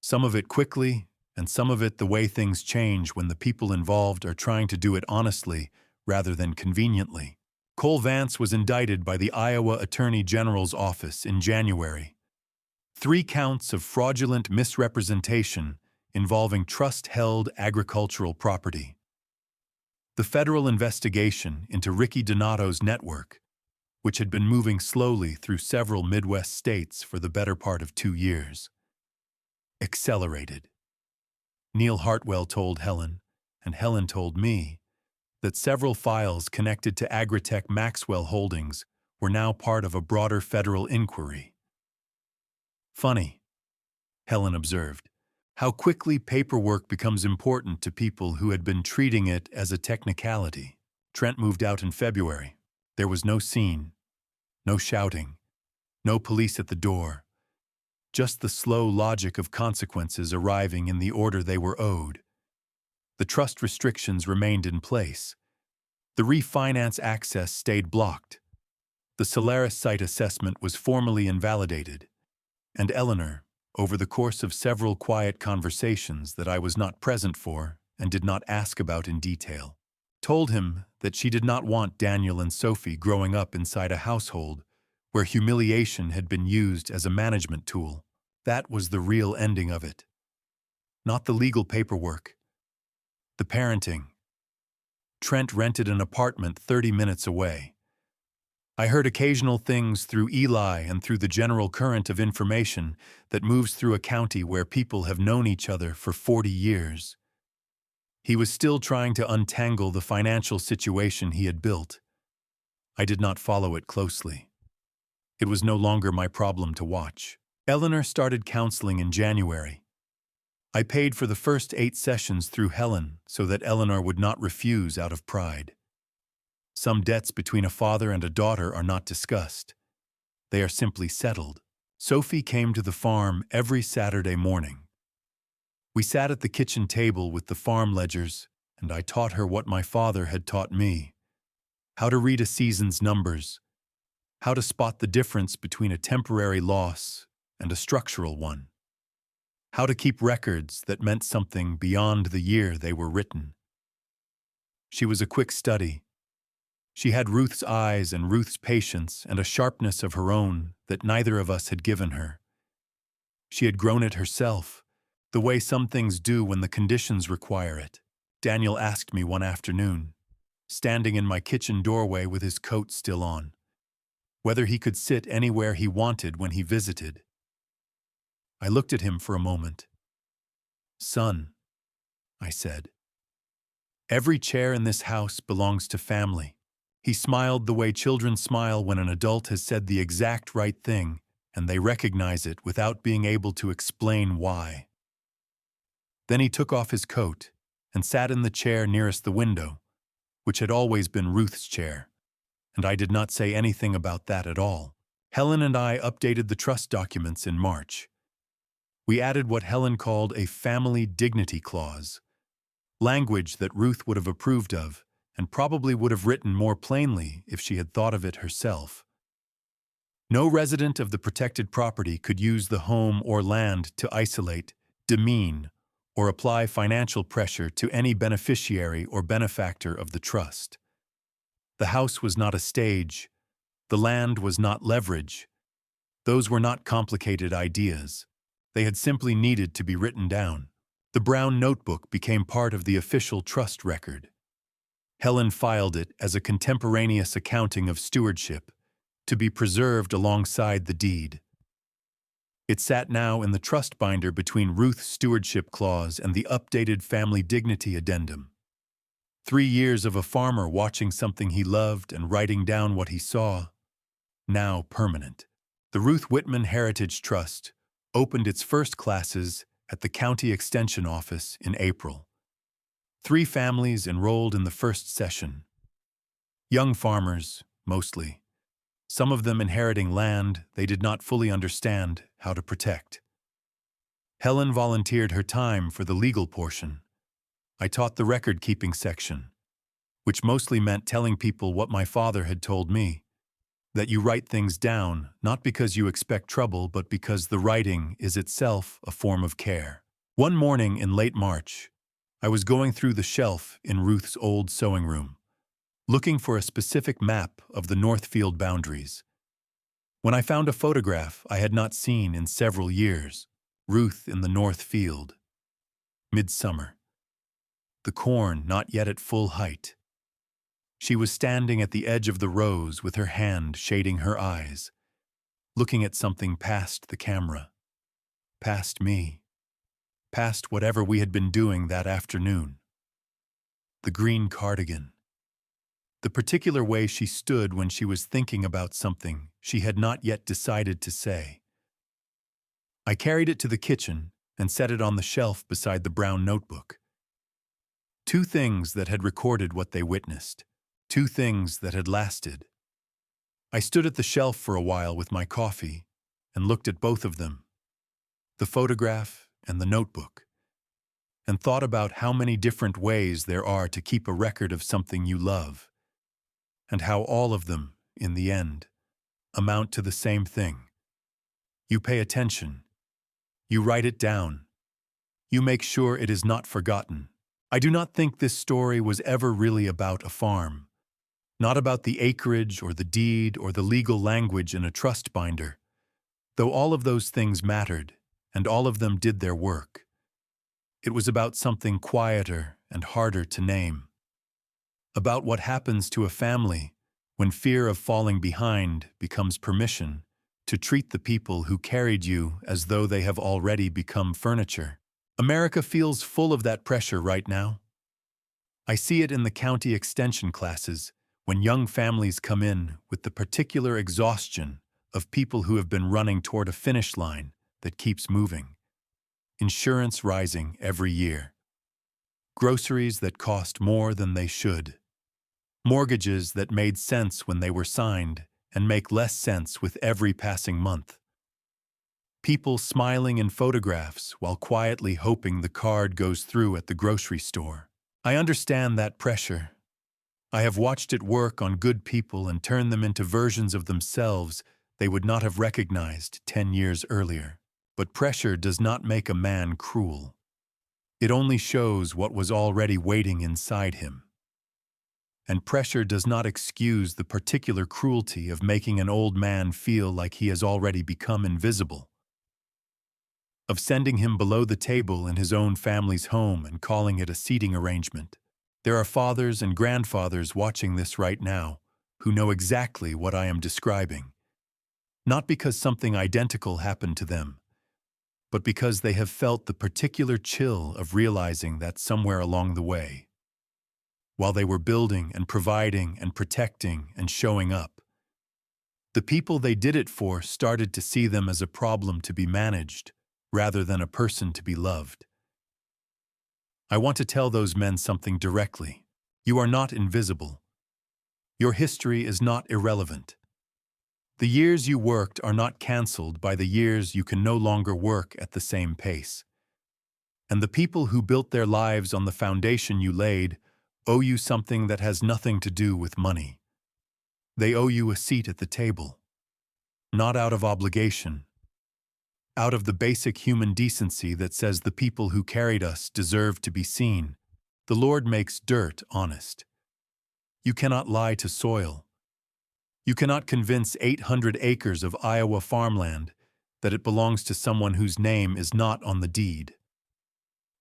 Some of it quickly, and some of it the way things change when the people involved are trying to do it honestly rather than conveniently. Cole Vance was indicted by the Iowa Attorney General's office in January. 3 counts of fraudulent misrepresentation involving trust-held agricultural property. The federal investigation into Ricky Donato's network, which had been moving slowly through several Midwest states for the better part of 2 years, accelerated. Neil Hartwell told Helen, and Helen told me, that several files connected to Agritech Maxwell Holdings were now part of a broader federal inquiry. Funny, Helen observed, how quickly paperwork becomes important to people who had been treating it as a technicality. Trent moved out in February. There was no scene, no shouting, no police at the door, just the slow logic of consequences arriving in the order they were owed. The trust restrictions remained in place. The refinance access stayed blocked. The Solaris site assessment was formally invalidated. And Eleanor, over the course of several quiet conversations that I was not present for and did not ask about in detail, told him that she did not want Daniel and Sophie growing up inside a household where humiliation had been used as a management tool. That was the real ending of it. Not the legal paperwork. The parenting. Trent rented an apartment 30 minutes away. I heard occasional things through Eli and through the general current of information that moves through a county where people have known each other for 40 years. He was still trying to untangle the financial situation he had built. I did not follow it closely. It was no longer my problem to watch. Eleanor started counseling in January. I paid for the first 8 sessions through Helen so that Eleanor would not refuse out of pride. Some debts between a father and a daughter are not discussed. They are simply settled. Sophie came to the farm every Saturday morning. We sat at the kitchen table with the farm ledgers, and I taught her what my father had taught me: how to read a season's numbers, how to spot the difference between a temporary loss and a structural one, how to keep records that meant something beyond the year they were written. She was a quick study. She had Ruth's eyes and Ruth's patience and a sharpness of her own that neither of us had given her. She had grown it herself, the way some things do when the conditions require it. Daniel asked me one afternoon, standing in my kitchen doorway with his coat still on, whether he could sit anywhere he wanted when he visited. I looked at him for a moment. "Son," I said, "every chair in this house belongs to family." He smiled the way children smile when an adult has said the exact right thing and they recognize it without being able to explain why. Then he took off his coat and sat in the chair nearest the window, which had always been Ruth's chair, and I did not say anything about that at all. Helen and I updated the trust documents in March. We added what Helen called a family dignity clause, language that Ruth would have approved of and probably would have written more plainly if she had thought of it herself. No resident of the protected property could use the home or land to isolate, demean, or apply financial pressure to any beneficiary or benefactor of the trust. The house was not a stage. The land was not leverage. Those were not complicated ideas. They had simply needed to be written down. The brown notebook became part of the official trust record. Helen filed it as a contemporaneous accounting of stewardship, to be preserved alongside the deed. It sat now in the trust binder between Ruth's stewardship clause and the updated family dignity addendum. 3 years of a farmer watching something he loved and writing down what he saw, now permanent. The Ruth Whitman Heritage Trust opened its first classes at the County Extension Office in April. 3 families enrolled in the first session. Young farmers, mostly. Some of them inheriting land they did not fully understand how to protect. Helen volunteered her time for the legal portion. I taught the record-keeping section, which mostly meant telling people what my father had told me, that you write things down not because you expect trouble but because the writing is itself a form of care. One morning in late March, I was going through the shelf in Ruth's old sewing room, looking for a specific map of the Northfield boundaries, when I found a photograph I had not seen in several years. Ruth in the North Field. Midsummer. The corn not yet at full height. She was standing at the edge of the rows with her hand shading her eyes, looking at something past the camera, past me, past whatever we had been doing that afternoon. The green cardigan. the particular way she stood when she was thinking about something she had not yet decided to say. I carried it to the kitchen and set it on the shelf beside the brown notebook. Two things that had recorded what they witnessed. Two things that had lasted. I stood at the shelf for a while with my coffee and looked at both of them, the photograph and the notebook, and thought about how many different ways there are to keep a record of something you love, and how all of them, in the end, amount to the same thing. You pay attention. You write it down. You make sure it is not forgotten. I do not think this story was ever really about a farm, not about the acreage or the deed or the legal language in a trust binder, though all of those things mattered and all of them did their work. It was about something quieter and harder to name, about what happens to a family when fear of falling behind becomes permission to treat the people who carried you as though they have already become furniture. America feels full of that pressure right now. I see it in the county extension classes when young families come in with the particular exhaustion of people who have been running toward a finish line that keeps moving. Insurance rising every year. Groceries that cost more than they should. Mortgages that made sense when they were signed and make less sense with every passing month. People smiling in photographs while quietly hoping the card goes through at the grocery store. I understand that pressure. I have watched it work on good people and turn them into versions of themselves they would not have recognized 10 years earlier. But pressure does not make a man cruel. It only shows what was already waiting inside him. And pressure does not excuse the particular cruelty of making an old man feel like he has already become invisible, of sending him below the table in his own family's home and calling it a seating arrangement. There are fathers and grandfathers watching this right now who know exactly what I am describing, not because something identical happened to them, but because they have felt the particular chill of realizing that somewhere along the way, while they were building and providing and protecting and showing up, the people they did it for started to see them as a problem to be managed rather than a person to be loved. I want to tell those men something directly. You are not invisible. Your history is not irrelevant. The years you worked are not canceled by the years you can no longer work at the same pace. And the people who built their lives on the foundation you laid owe you something that has nothing to do with money. They owe you a seat at the table, not out of obligation, out of the basic human decency that says the people who carried us deserve to be seen. The Lord makes dirt honest. You cannot lie to soil. You cannot convince 800 acres of Iowa farmland that it belongs to someone whose name is not on the deed.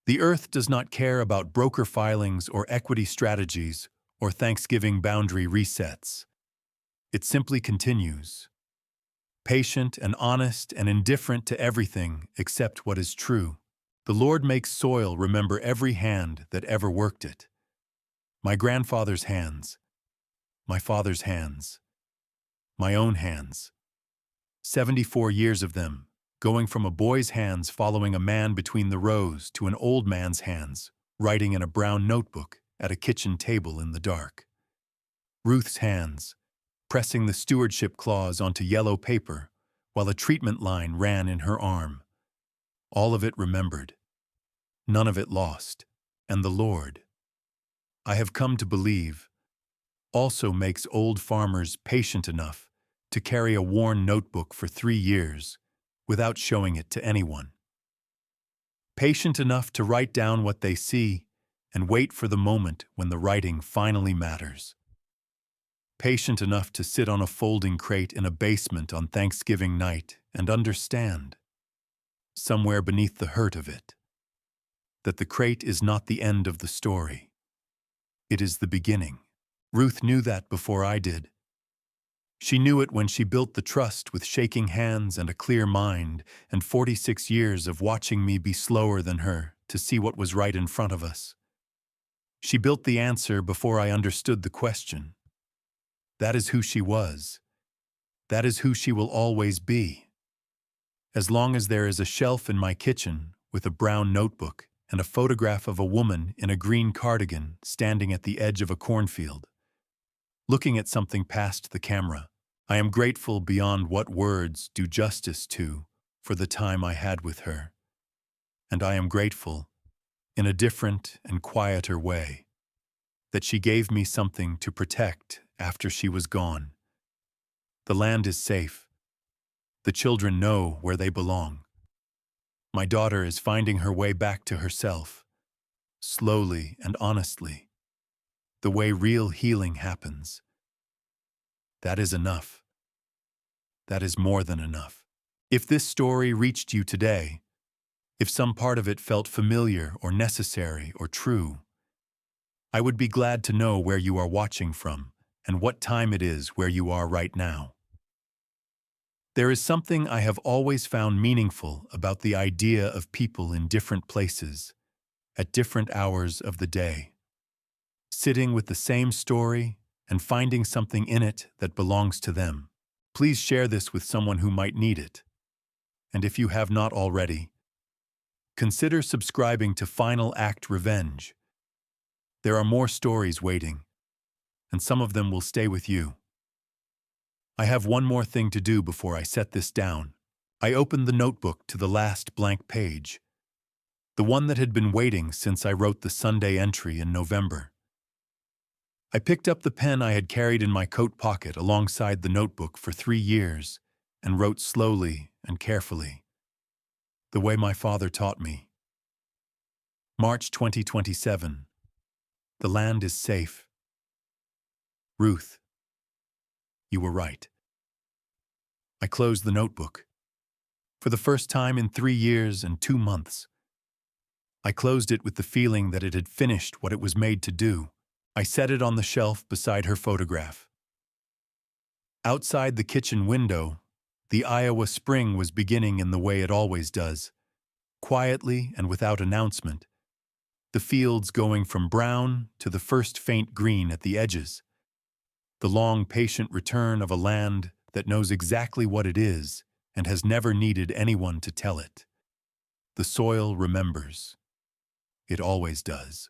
The earth does not care about broker filings or equity strategies or Thanksgiving boundary resets. It simply continues, patient and honest and indifferent to everything except what is true. The Lord makes soil remember every hand that ever worked it. My grandfather's hands, my father's hands, my own hands. 74 years of them, going from a boy's hands following a man between the rows to an old man's hands, writing in a brown notebook at a kitchen table in the dark. Ruth's hands, pressing the stewardship clause onto yellow paper while a treatment line ran in her arm. All of it remembered, none of it lost, and the Lord, I have come to believe, also makes old farmers patient enough to carry a worn notebook for 3 years without showing it to anyone. Patient enough to write down what they see and wait for the moment when the writing finally matters. Patient enough to sit on a folding crate in a basement on Thanksgiving night and understand, somewhere beneath the hurt of it, that the crate is not the end of the story. It is the beginning. Ruth knew that before I did. She knew it when she built the trust with shaking hands and a clear mind and 46 years of watching me be slower than her to see what was right in front of us. She built the answer before I understood the question. That is who she was. That is who she will always be. As long as there is a shelf in my kitchen with a brown notebook and a photograph of a woman in a green cardigan standing at the edge of a cornfield, looking at something past the camera, I am grateful beyond what words do justice to for the time I had with her. And I am grateful, in a different and quieter way, that she gave me something to protect after she was gone. The land is safe. The children know where they belong. My daughter is finding her way back to herself, slowly and honestly, the way real healing happens. That is enough. That is more than enough. If this story reached you today, if some part of it felt familiar or necessary or true, I would be glad to know where you are watching from and what time it is where you are right now. There is something I have always found meaningful about the idea of people in different places, at different hours of the day, sitting with the same story and finding something in it that belongs to them. Please share this with someone who might need it. And if you have not already, consider subscribing to Final Act Revenge. There are more stories waiting, and some of them will stay with you. I have one more thing to do before I set this down. I opened the notebook to the last blank page, the one that had been waiting since I wrote the Sunday entry in November. I picked up the pen I had carried in my coat pocket alongside the notebook for 3 years and wrote slowly and carefully, the way my father taught me. March 2027. The land is safe. Ruth, you were right. I closed the notebook. For the first time in 3 years and 2 months. I closed it with the feeling that it had finished what it was made to do. I set it on the shelf beside her photograph. Outside the kitchen window, the Iowa spring was beginning in the way it always does, quietly and without announcement, the fields going from brown to the first faint green at the edges, the long, patient return of a land that knows exactly what it is and has never needed anyone to tell it. The soil remembers. It always does.